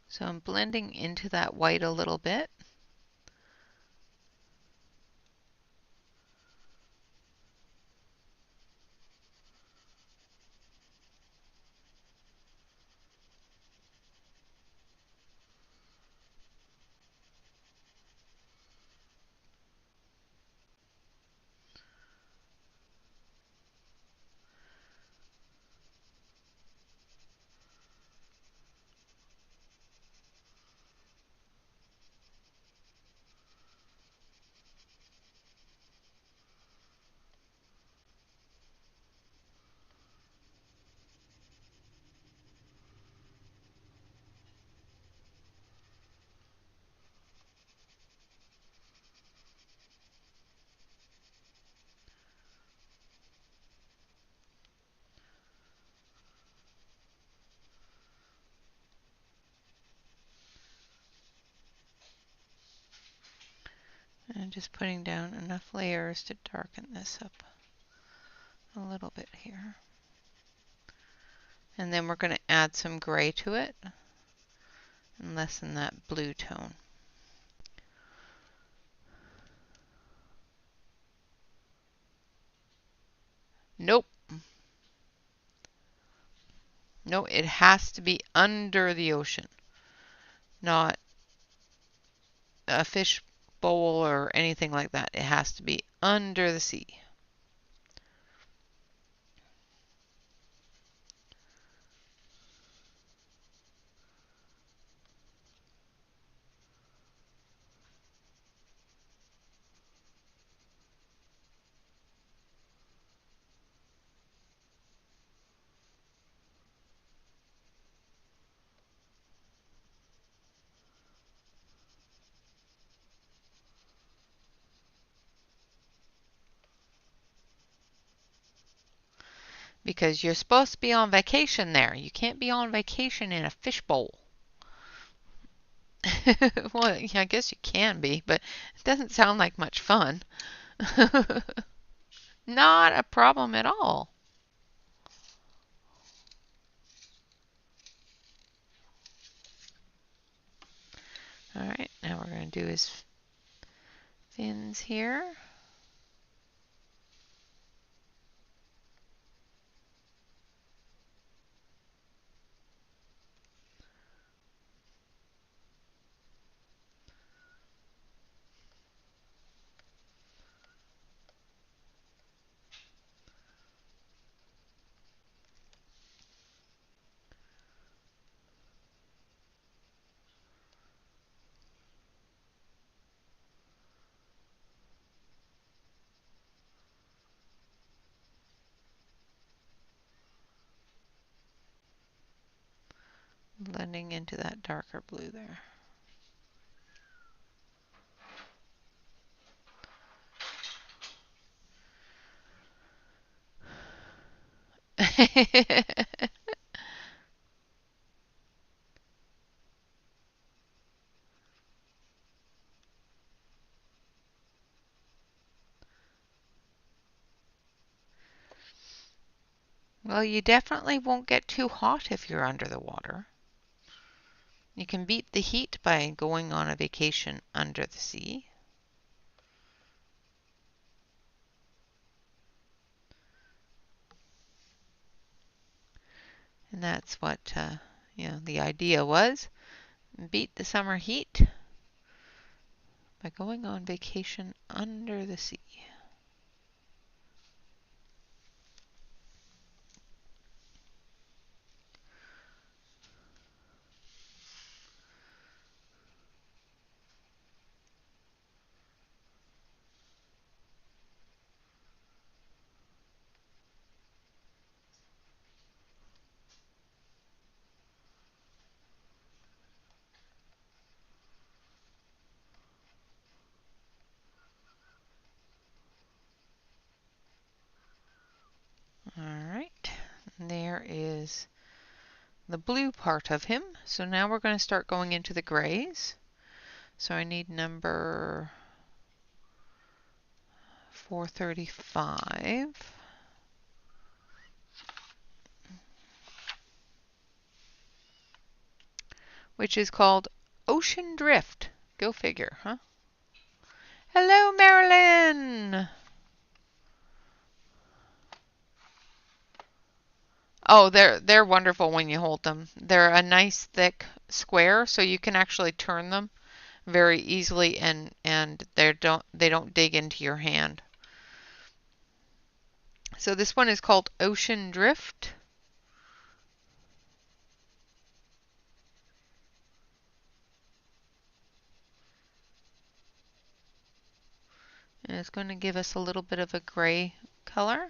So I'm blending into that white a little bit. And just putting down enough layers to darken this up a little bit here. And then we're going to add some gray to it and lessen that blue tone. Nope. No, it has to be under the ocean, not a fish bowl or anything like that. It has to be under the sea. Because you're supposed to be on vacation there. You can't be on vacation in a fishbowl. Well, yeah, I guess you can be, but it doesn't sound like much fun. Not a problem at all. All right, now we're going to do his fins here. Blending into that darker blue there. Well, you definitely won't get too hot if you're under the water. You can beat the heat by going on a vacation under the sea. And that's what the idea was. Beat the summer heat by going on vacation under the sea. All right, there is the blue part of him. So now we're going to start going into the grays. So I need number 435. which is called Ocean Drift. Go figure, huh? Hello, Marilyn! Oh, they're wonderful when you hold them. They're a nice thick square, so you can actually turn them very easily, and they don't dig into your hand. So this one is called Ocean Drift. And it's going to give us a little bit of a gray color.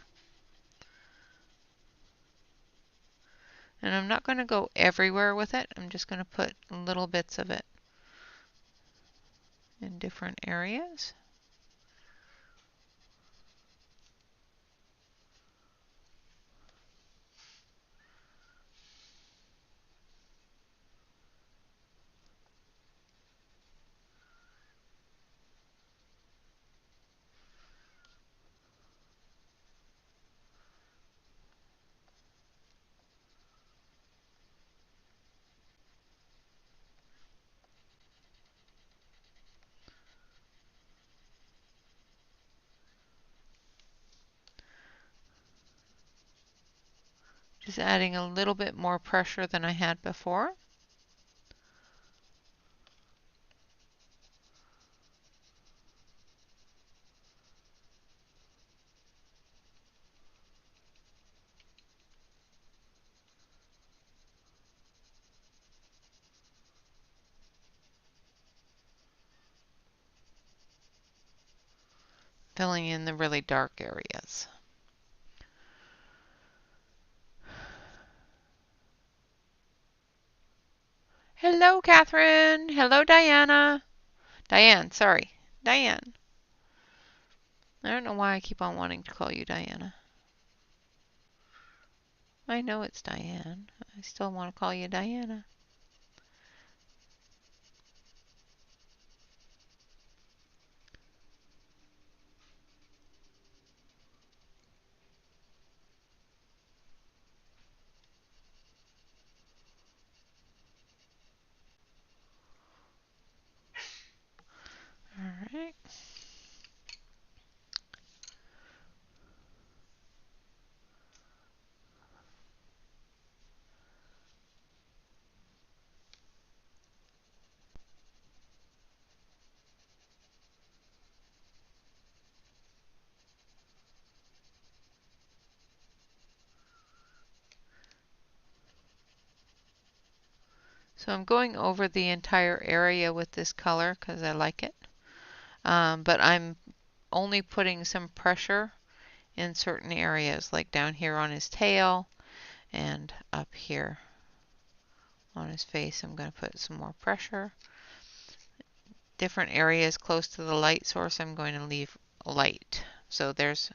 And I'm not going to go everywhere with it. I'm just going to put little bits of it in different areas. Just adding a little bit more pressure than I had before. Filling in the really dark areas. Hello, Catherine. Hello, Diana. Diane, sorry. Diane. I don't know why I keep on wanting to call you Diana. I know it's Diane. I still want to call you Diana. All right. So I'm going over the entire area with this color because I like it. But I'm only putting some pressure in certain areas, like down here on his tail and up here on his face. I'm going to put some more pressure. Different areas close to the light source, I'm going to leave light. So there's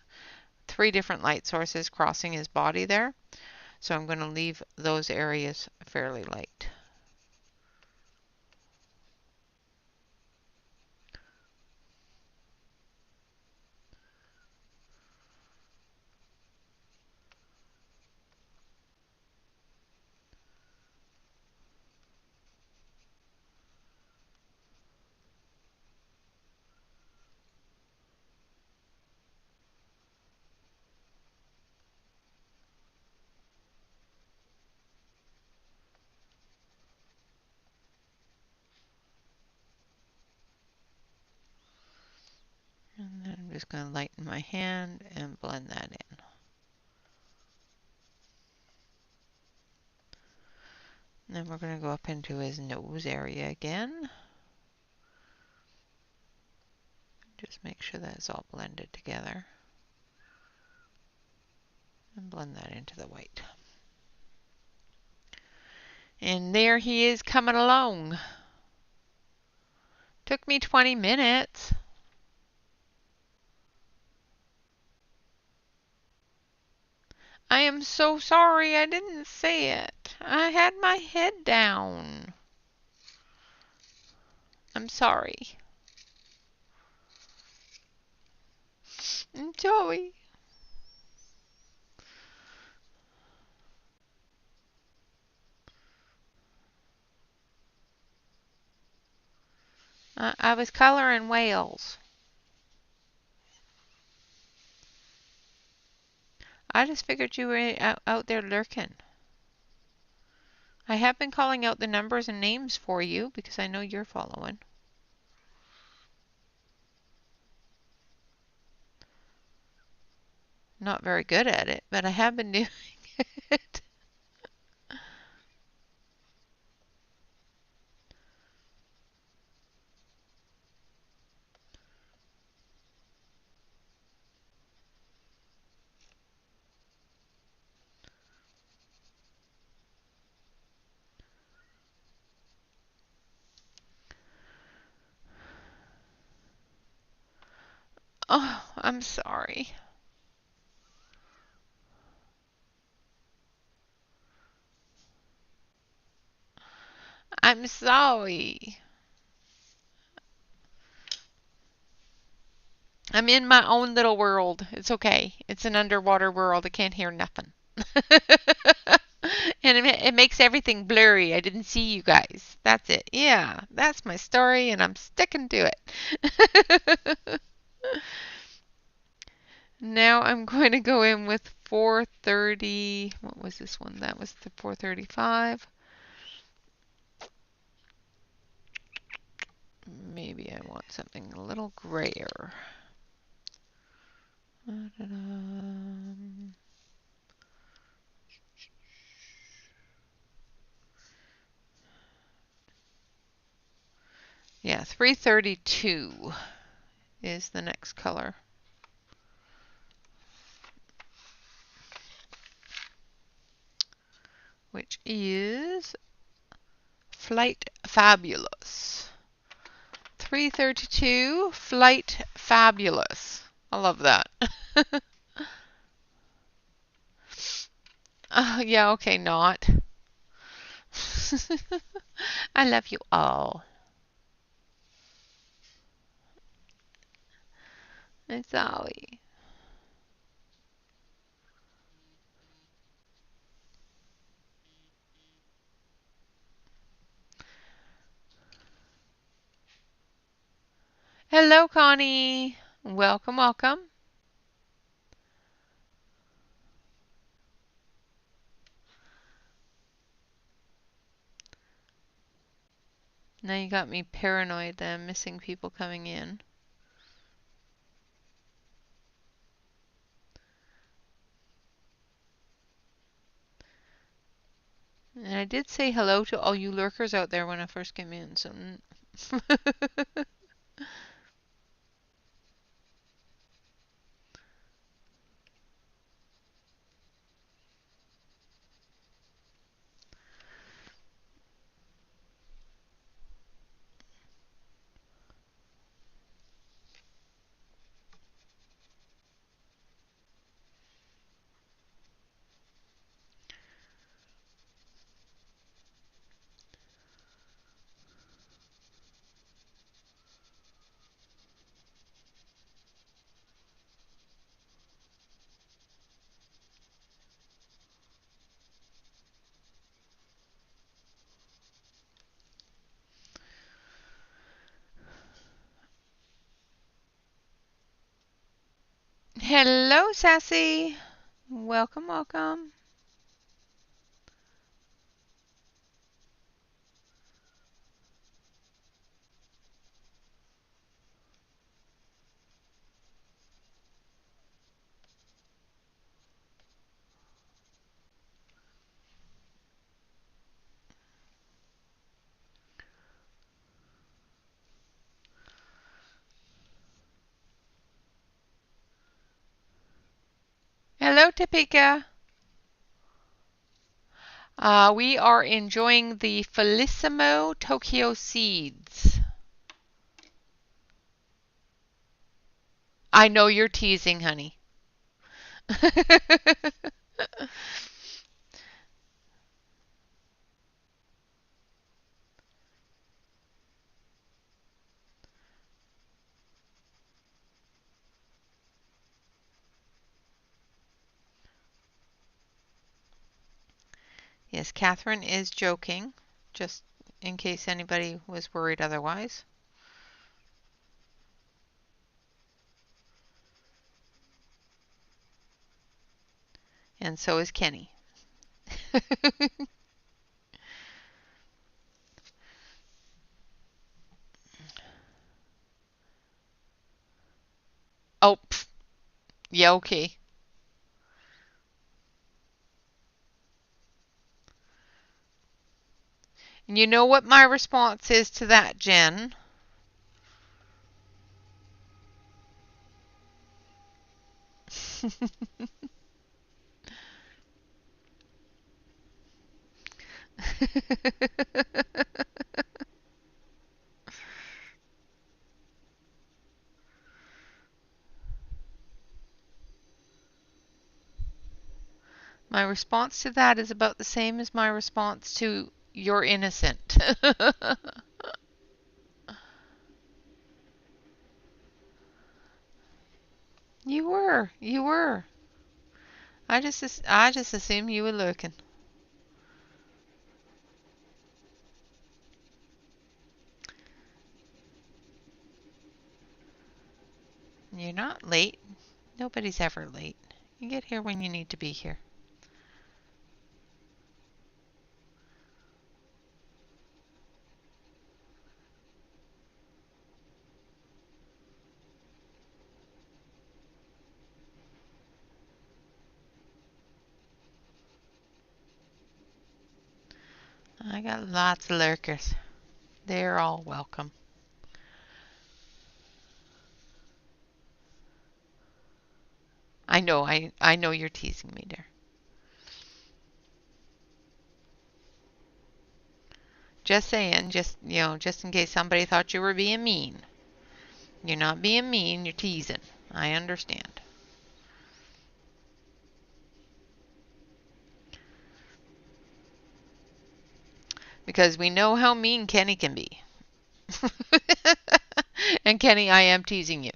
3 different light sources crossing his body there. So I'm going to leave those areas fairly light. And then I'm just going to lighten my hand and blend that in. And then we're going to go up into his nose area again. Just make sure that it's all blended together. And blend that into the white. And there he is coming along. Took me 20 minutes. I am so sorry I didn't say it. I had my head down. I'm sorry. I'm sorry. I was coloring whales. I just figured you were out there lurking. I have been calling out the numbers and names for you because I know you're following. Not very good at it, but I have been doing it. Oh, I'm sorry. I'm sorry. I'm in my own little world. It's okay. It's an underwater world. I can't hear nothing. And it makes everything blurry. I didn't see you guys. That's it. Yeah, that's my story, and I'm sticking to it. Now I'm going to go in with 430. What was this one? That was the 435. Maybe I want something a little grayer. Yeah, 332 is the next color. Which is Flight Fabulous. 332 Flight Fabulous. I love that. Yeah, okay, not. I love you all. I'm sorry. Hello, Connie. Welcome, welcome. Now you got me paranoid that I'm missing people coming in. And I did say hello to all you lurkers out there when I first came in, so. Hello, Sassy. Welcome, welcome. Hello, Topeka. We are enjoying the Felissimo Tokyo seeds. I know you're teasing, honey. Yes, Catherine is joking, just in case anybody was worried otherwise. And so is Kenny. Oh, pff, yeah, okay. And you know what my response is to that, Jen? My response to that is about the same as my response to "you're innocent." You were. You were. I just assumed you were looking. You're not late. Nobody's ever late. You get here when you need to be here. I got lots of lurkers. They're all welcome. I know you're teasing me, dear. Just saying, just in case somebody thought you were being mean. You're not being mean, you're teasing. I understand. Because we know how mean Kenny can be. And Kenny, I am teasing you.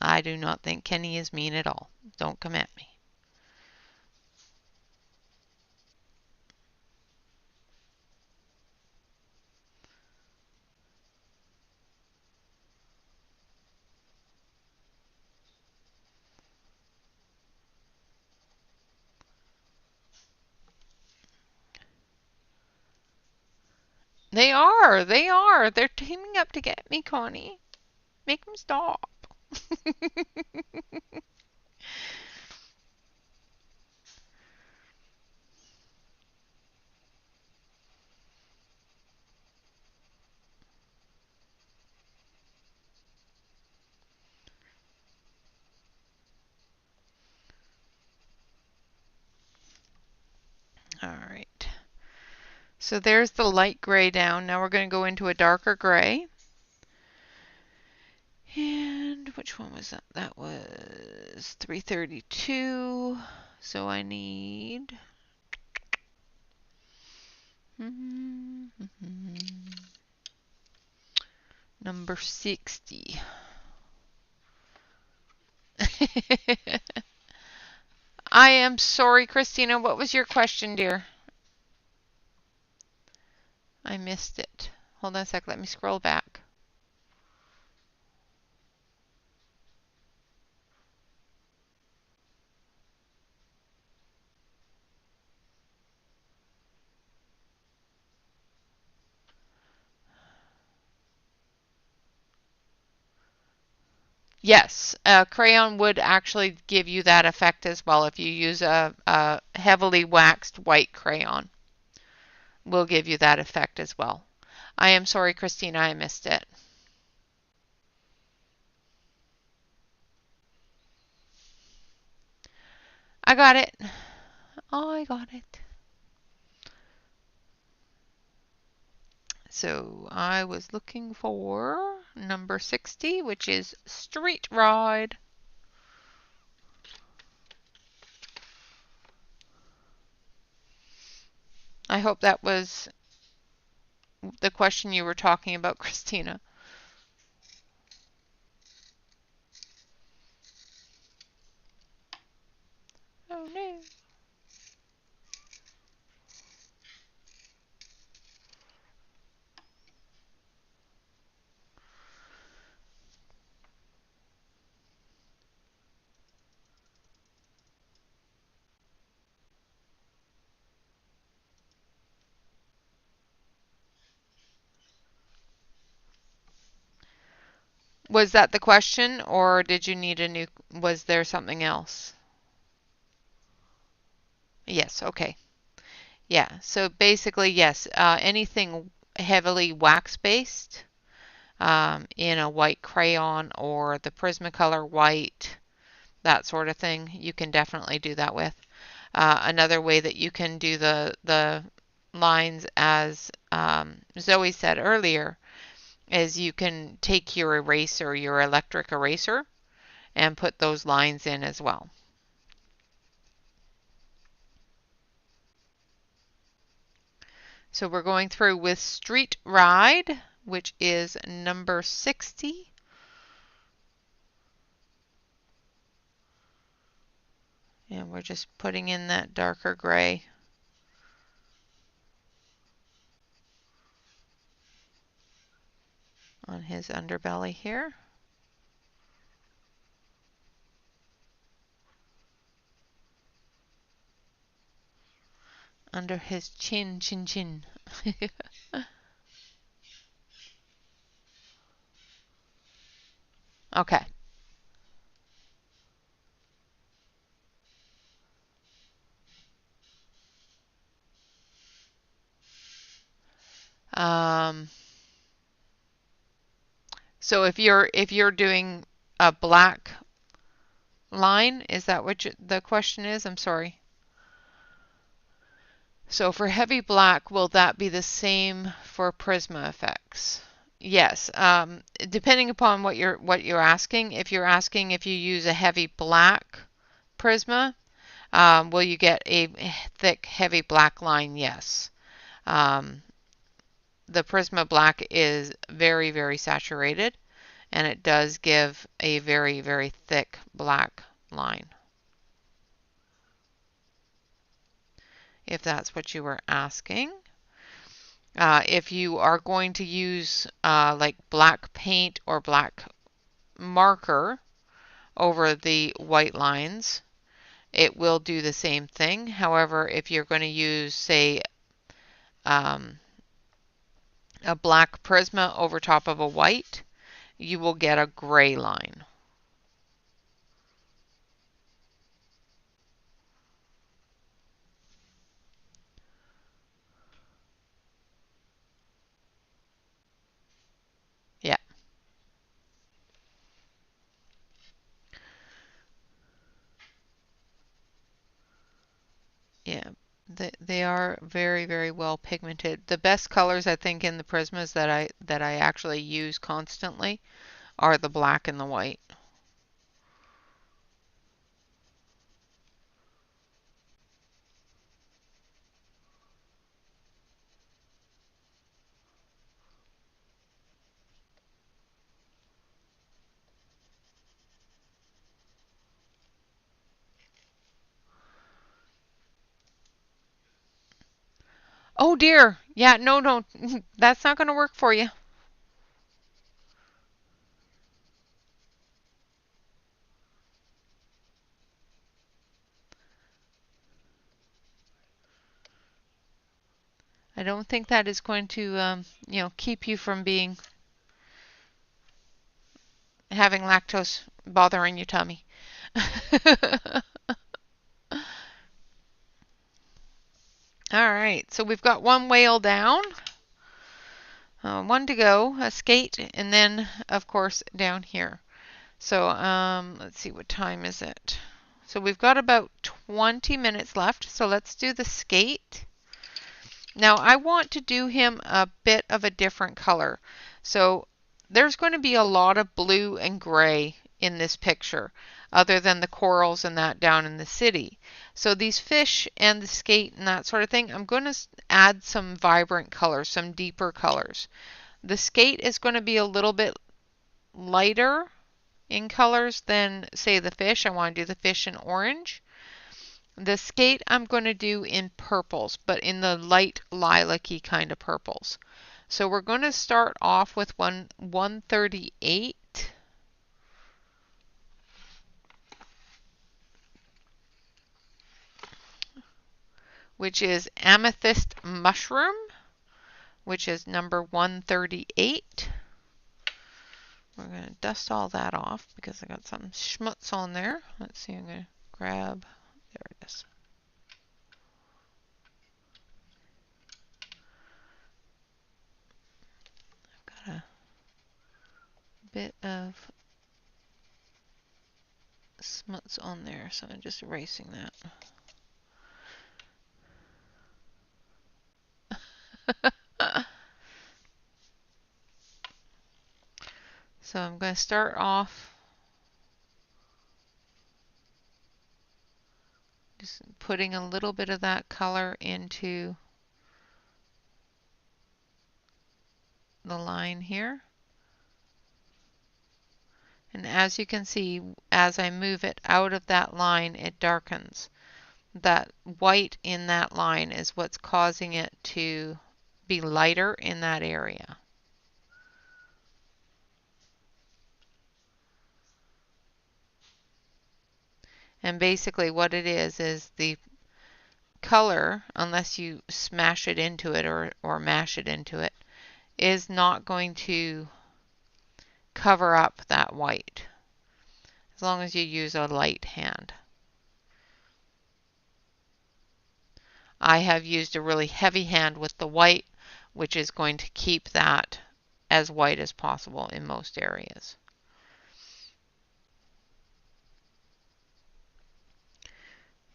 I do not think Kenny is mean at all. Don't come at me. They are. They are. They're teaming up to get me, Connie. Make them stop. All right. So there's the light gray down. Now we're going to go into a darker gray. And which one was that? That was 332. So I need number 60. I am sorry, Christina. What was your question, dear? I missed it. Hold on a sec. Let me scroll back. Yes, crayon would actually give you that effect as well if you use a heavily waxed white crayon. Will give you that effect as well. I am sorry, Christina, I missed it. I got it. Oh, I got it. So I was looking for number 60, which is Street Ride. I hope that was the question you were talking about, Christina. Oh no. Was that the question, or did you need a new, was there something else? Yes, okay. Yeah, so basically, yes, anything heavily wax-based in a white crayon or the Prismacolor white, that sort of thing, you can definitely do that with. Another way that you can do the lines, as Zoe said earlier, is you can take your eraser, your electric eraser, and put those lines in as well. So we're going through with Street Ride, which is number 60. And we're just putting in that darker gray. On his underbelly here. Under his chin, chin, chin. Okay. Um, so if you're doing a black line, is that what the question is? I'm sorry. So for heavy black, will that be the same for Prisma effects? Yes. Depending upon what you're asking. If you're asking if you use a heavy black Prisma, will you get a thick, heavy black line? Yes. Um, the Prisma Black is very, very saturated, and it does give a very, very thick black line, if that's what you were asking. If you are going to use like black paint or black marker over the white lines, it will do the same thing. However, if you're going to use, say, um, a black Prisma over top of a white, you will get a gray line. Yeah. Yeah. They are very, very well pigmented. The best colors, I think, in the Prismas that I actually use constantly are the black and the white. Oh dear. Yeah, no, no. That's not going to work for you. I don't think that is going to, keep you from having lactose bothering your tummy. All right, so we've got one whale down, one to go, a skate, and then, of course, down here. So let's see, what time is it? So we've got about 20 minutes left, so let's do the skate. Now I want to do him a bit of a different color. So there's going to be a lot of blue and gray in this picture, other than the corals and that down in the city. So these fish and the skate and that sort of thing, I'm going to add some vibrant colors, some deeper colors. The skate is going to be a little bit lighter in colors than, say, the fish. I want to do the fish in orange. The skate I'm going to do in purples, but in the light lilac-y kind of purples. So we're going to start off with 138, which is Amethyst Mushroom, which is number 138. We're going to dust all that off because I got some schmutz on there. Let's see, I'm going to grab, there it is. I've got a bit of smuts on there, so I'm just erasing that. So I'm going to start off just putting a little bit of that color into the line here. And as you can see, as I move it out of that line, it darkens. That white in that line is what's causing it to be lighter in that area. And basically what it is the color, unless you smash it into it or mash it into it, is not going to cover up that white as long as you use a light hand. I have used a really heavy hand with the white, which is going to keep that as white as possible in most areas.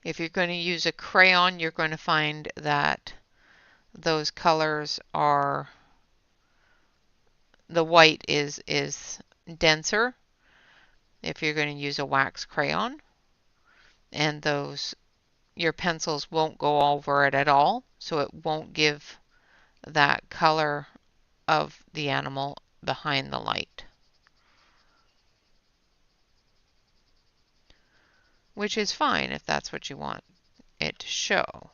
If you're going to use a crayon, you're going to find that those colors are, the white is denser if you're going to use a wax crayon, and your pencils won't go over it at all, so it won't give that color of the animal behind the light, which is fine if that's what you want it to show.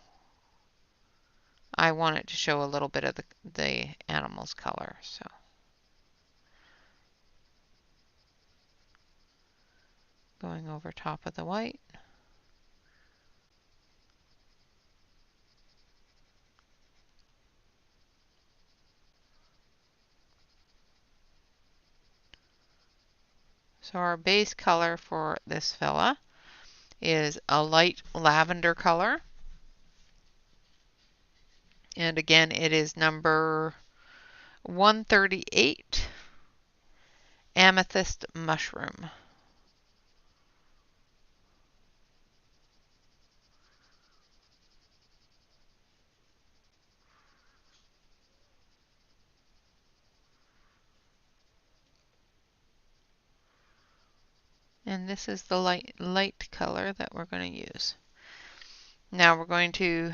I want it to show a little bit of the animal's color, so. Going over top of the white. So our base color for this fella is a light lavender color. And again, it is number 138, Amethyst Mushroom. And this is the light color that we're going to use. Now we're going to,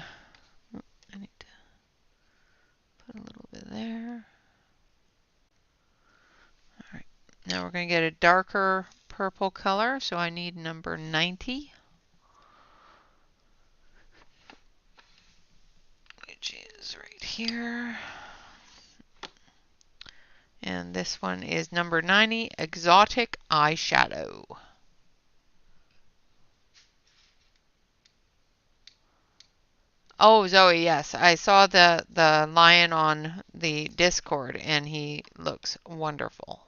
I need to put a little bit there. All right. Now we're going to get a darker purple color, so I need number 90. Which is right here. And this one is number 90, Exotic Eyeshadow. Oh, Zoe, yes. I saw the lion on the Discord, and he looks wonderful.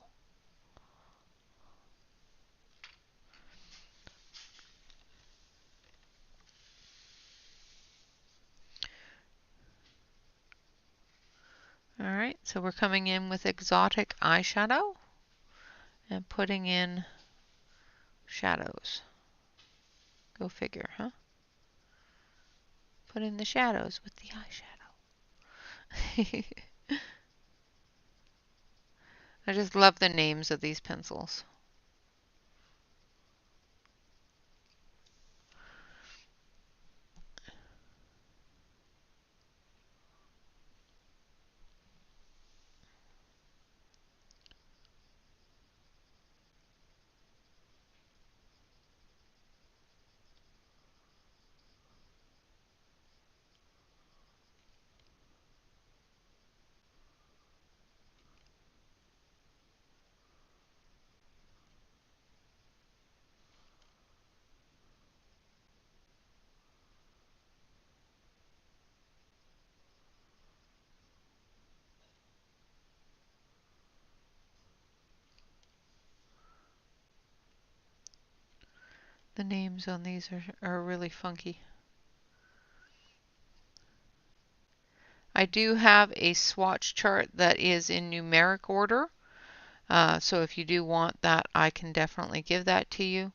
All right, so we're coming in with Exotic Eyeshadow and putting in shadows. Go figure, huh? Put in the shadows with the eyeshadow. I just love the names of these pencils. The names on these are really funky. I do have a swatch chart that is in numeric order. So if you do want that, I can definitely give that to you.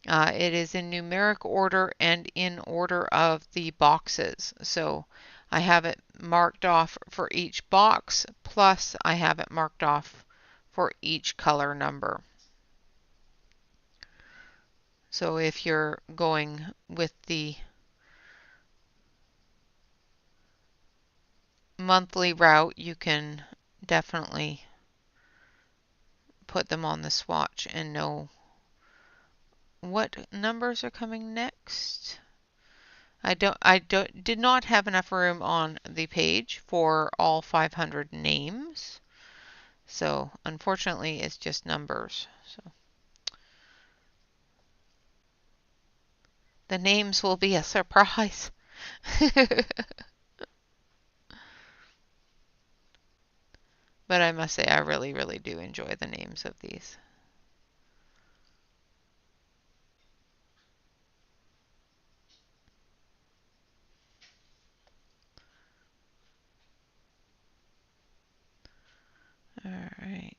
It is in numeric order and in order of the boxes. So I have it marked off for each box, plus I have it marked off for each color number. So if you're going with the monthly route, you can definitely put them on the swatch and know what numbers are coming next. Did not have enough room on the page for all 500 names. So unfortunately, it's just numbers. So the names will be a surprise. But I must say, I really, really do enjoy the names of these. All right.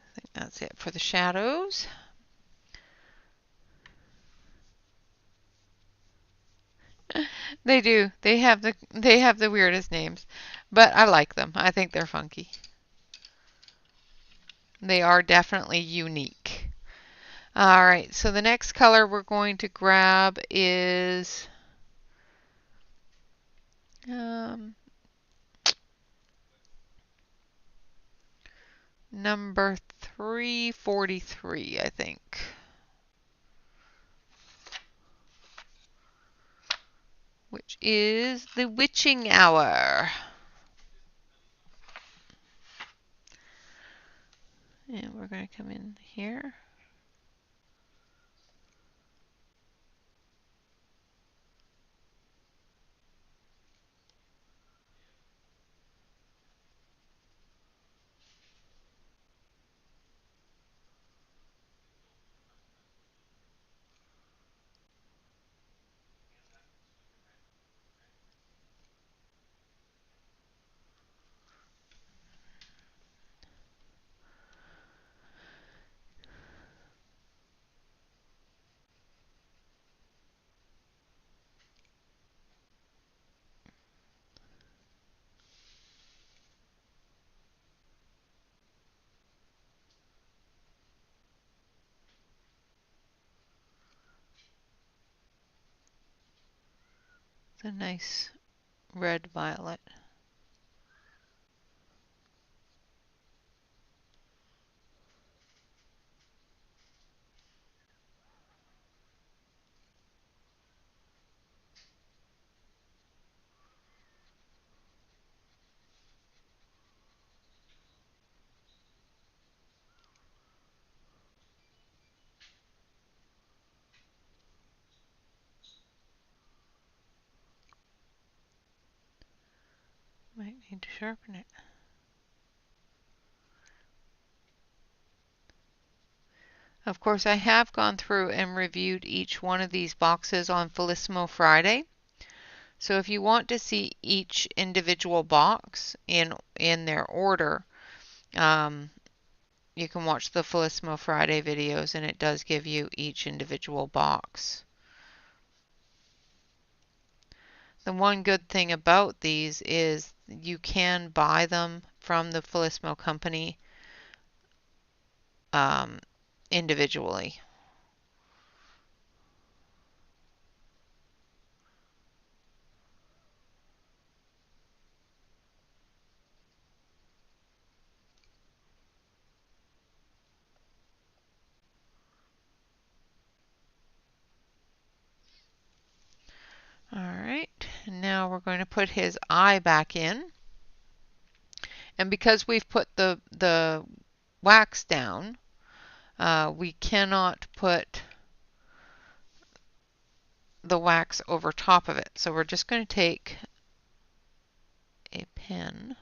I think that's it for the shadows. They do. They have the weirdest names, but I like them. I think they're funky. They are definitely unique. All right, so the next color we're going to grab is number 343, I think. Which is the witching hour. And we're going to come in here. It's a nice red violet. Might need to sharpen it. Of course, I have gone through and reviewed each one of these boxes on Felissimo Friday. So if you want to see each individual box in their order, you can watch the Felissimo Friday videos, and it does give you each individual box. The one good thing about these is you can buy them from the Felissimo company individually. All right, now we're going to put his eye back in. And because we've put the wax down, we cannot put the wax over top of it. So we're just going to take a pen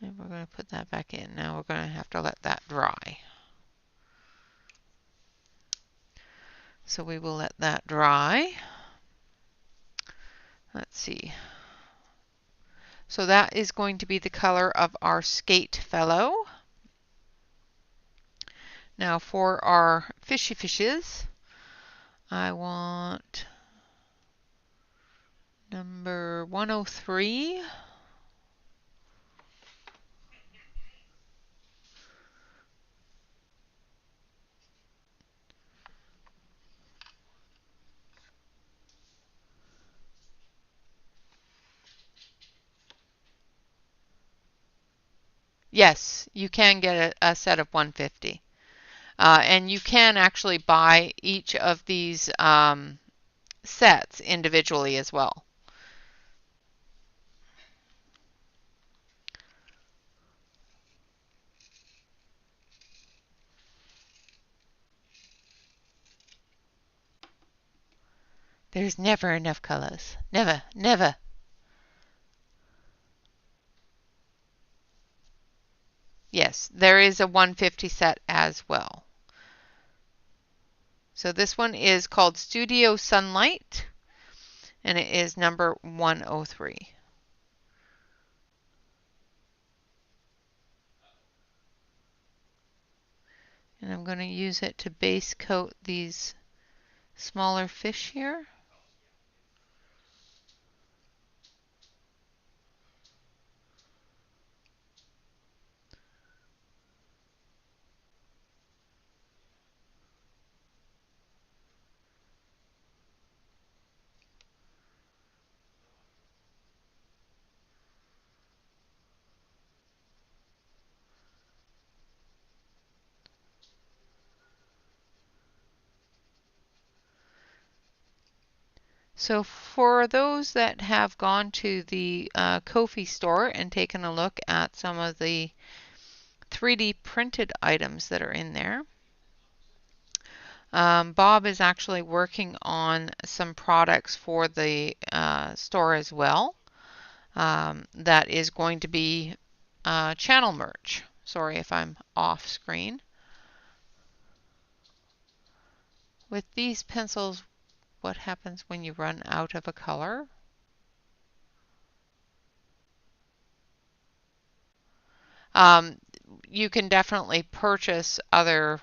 and we're going to put that back in. Now we're going to have to let that dry. So we will let that dry. Let's see. So that is going to be the color of our skate fellow. Now for our fishy fishes, I want number 103. Yes, you can get a set of 150. And you can actually buy each of these sets individually as well. There's never enough colors. Never, never. Yes, there is a 150 set as well. So this one is called Studio Sunlight, and it is number 103. And I'm going to use it to base coat these smaller fish here. So for those that have gone to the Ko-fi store and taken a look at some of the 3D printed items that are in there, Bob is actually working on some products for the store as well. That is going to be channel merch. Sorry if I'm off screen. With these pencils, what happens when you run out of a color? You can definitely purchase other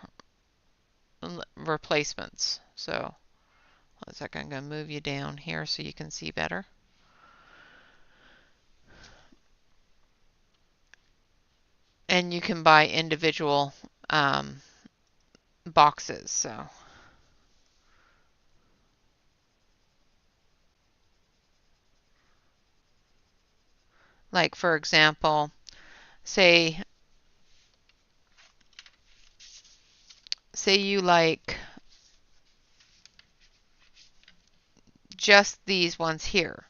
replacements. So, one second, I'm going to move you down here so you can see better. And you can buy individual boxes. So, like for example, say you like just these ones here.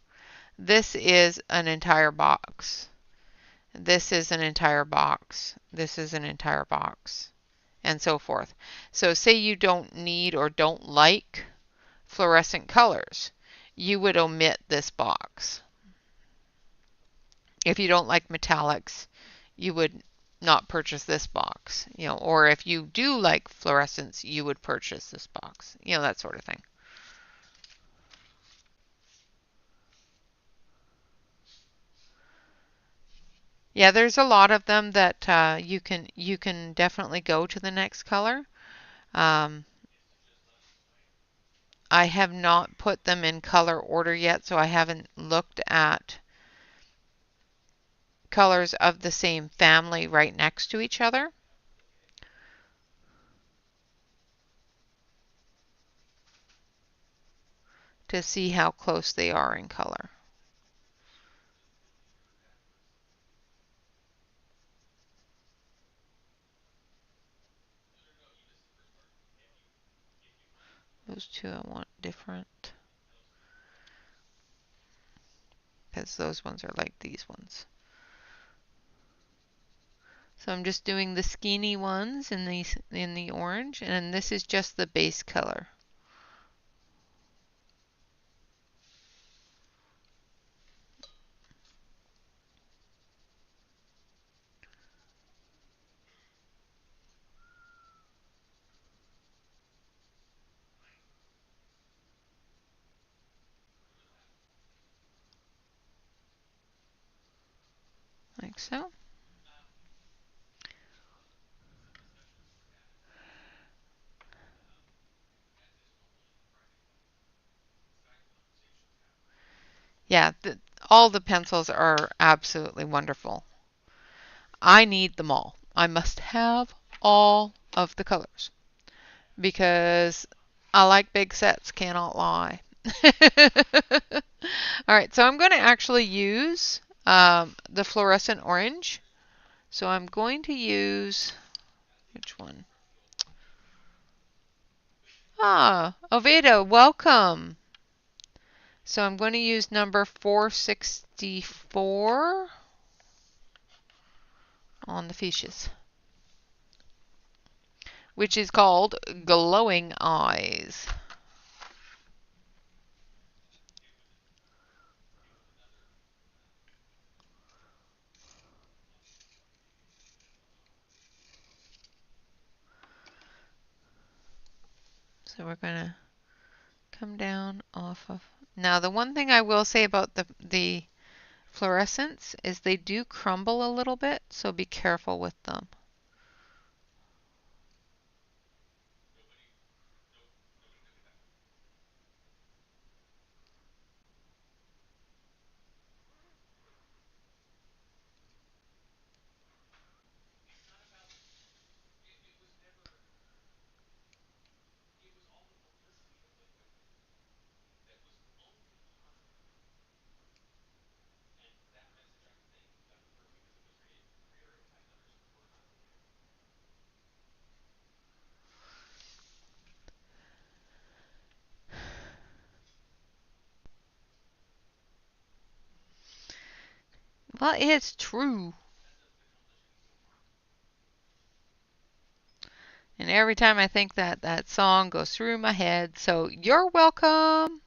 This is an entire box. This is an entire box. This is an entire box, and so forth. So say you don't need or don't like fluorescent colors, you would omit this box. If you don't like metallics, you would not purchase this box, or if you do like fluorescence, you would purchase this box, that sort of thing. Yeah, there's a lot of them that you can definitely go to the next color. I have not put them in color order yet, so I haven't looked at colors of the same family right next to each other. To see how close they are in color. Those two I want different, because those ones are like these ones. So I'm just doing the skinny ones in the orange, and this is just the base color. Like so. Yeah, all the pencils are absolutely wonderful. I need them all. I must have all of the colors because I like big sets, cannot lie. All right, so I'm going to actually use the fluorescent orange. So I'm going to use, which one? Ah, Oviedo, welcome. So I'm going to use number 464 on the fiches, which is called Glowing Eyes. So we're going to come down off of. Now the one thing I will say about the fluorescents is they do crumble a little bit, so be careful with them. Well, it's true. And every time I think that, that song goes through my head. So you're welcome.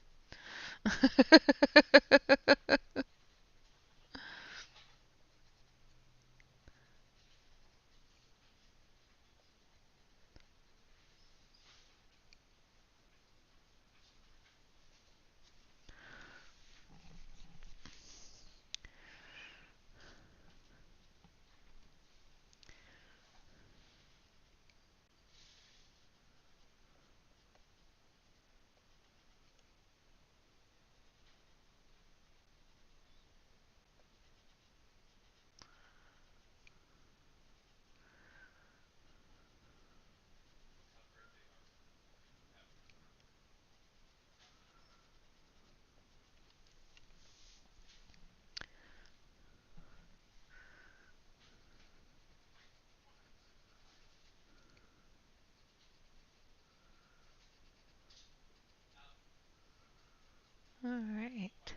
All right.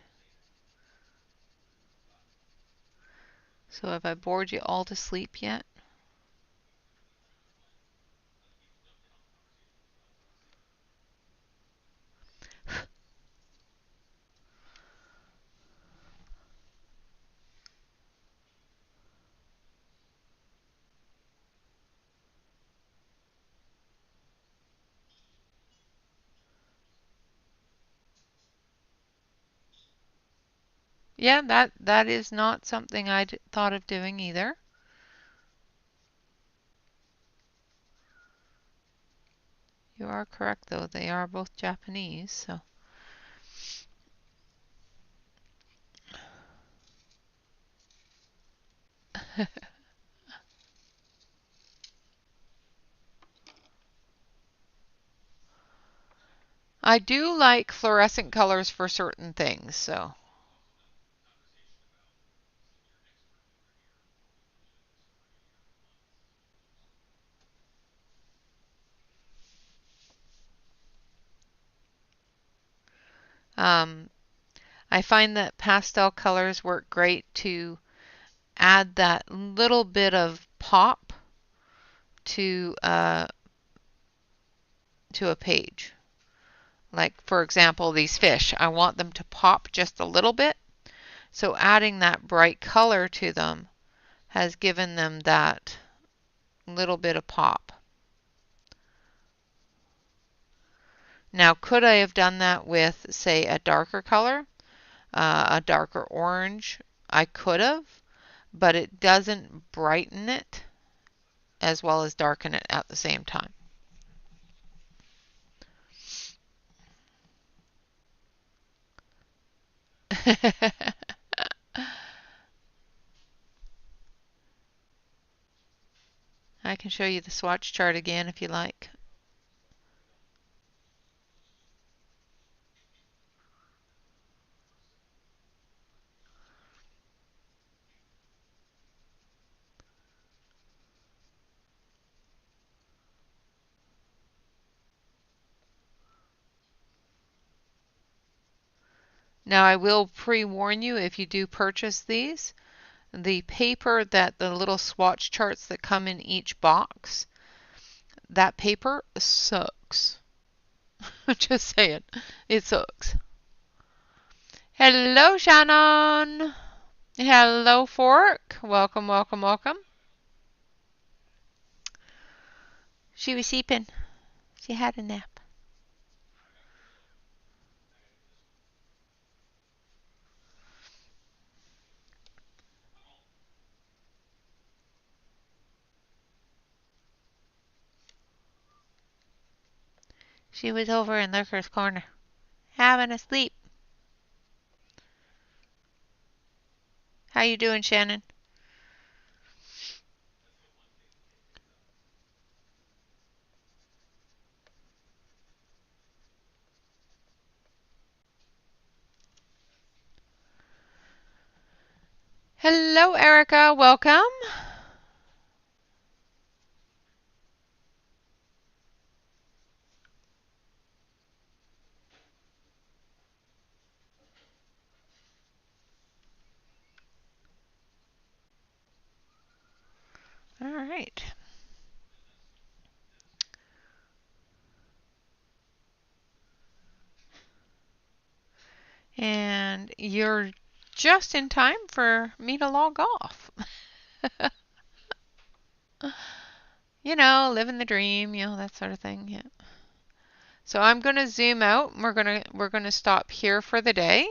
So have I bored you all to sleep yet? Yeah, that is not something I'd thought of doing either. You are correct, though. They are both Japanese, so. I do like fluorescent colors for certain things, so. Um, I find that pastel colors work great to add that little bit of pop to a page. Like, for example, these fish. I want them to pop just a little bit. So adding that bright color to them has given them that little bit of pop. Now, could I have done that with, say, a darker color, a darker orange? I could have, but it doesn't brighten it as well as darken it at the same time. I can show you the swatch chart again if you like. Now I will pre-warn you, if you do purchase these, the paper that the little swatch charts that come in each box, that paper sucks. Just saying, it sucks. Hello, Shannon. Hello, Fork. Welcome, welcome, welcome. She was sleeping. She had a nap. She was over in Lurker's corner, having a sleep. How you doing, Shannon? Hello, Erica. Welcome. All right. And you're just in time for me to log off. You know, living the dream, you know, that sort of thing. Yeah. So I'm going to zoom out. We're going to stop here for the day.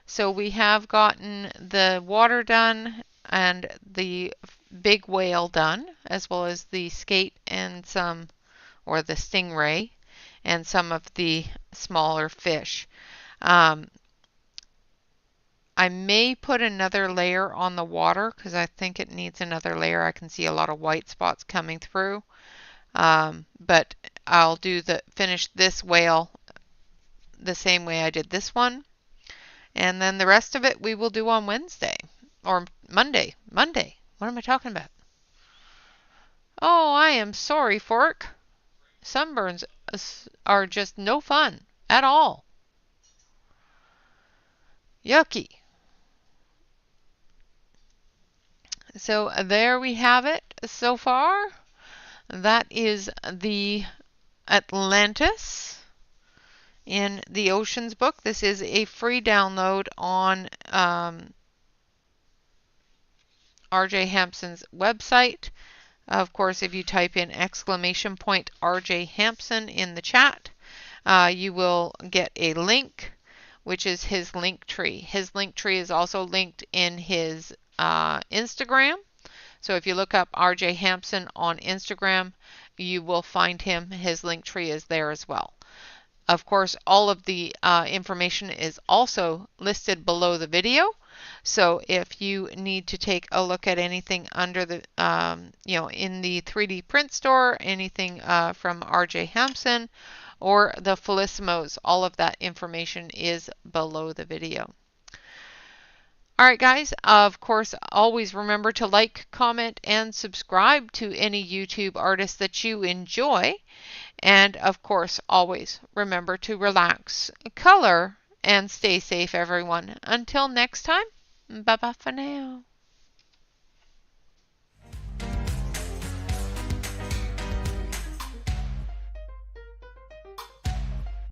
So we have gotten the water done and the big whale done, as well as the skate and some, or the stingray, and some of the smaller fish. I may put another layer on the water because I think it needs another layer. I can see a lot of white spots coming through. But I'll finish this whale the same way I did this one. And then the rest of it we will do on Wednesday or Monday. Monday. What am I talking about? Oh, I am sorry, Fork. Sunburns are just no fun at all. Yucky. So there we have it so far. That is the Atlantis in the Oceans book. This is a free download on RJ Hampson's website. Of course, if you type in !RJ Hampson in the chat, you will get a link, which is his link tree. His link tree is also linked in his Instagram. So if you look up RJ Hampson on Instagram, you will find him. His link tree is there as well. Of course, all of the information is also listed below the video. So if you need to take a look at anything under the, in the 3D print store, anything from RJ Hampson or the Felissimos, all of that information is below the video. All right, guys, of course, always remember to like, comment, and subscribe to any YouTube artist that you enjoy. And, of course, always remember to relax, color, and stay safe, everyone. Until next time, bye-bye for now.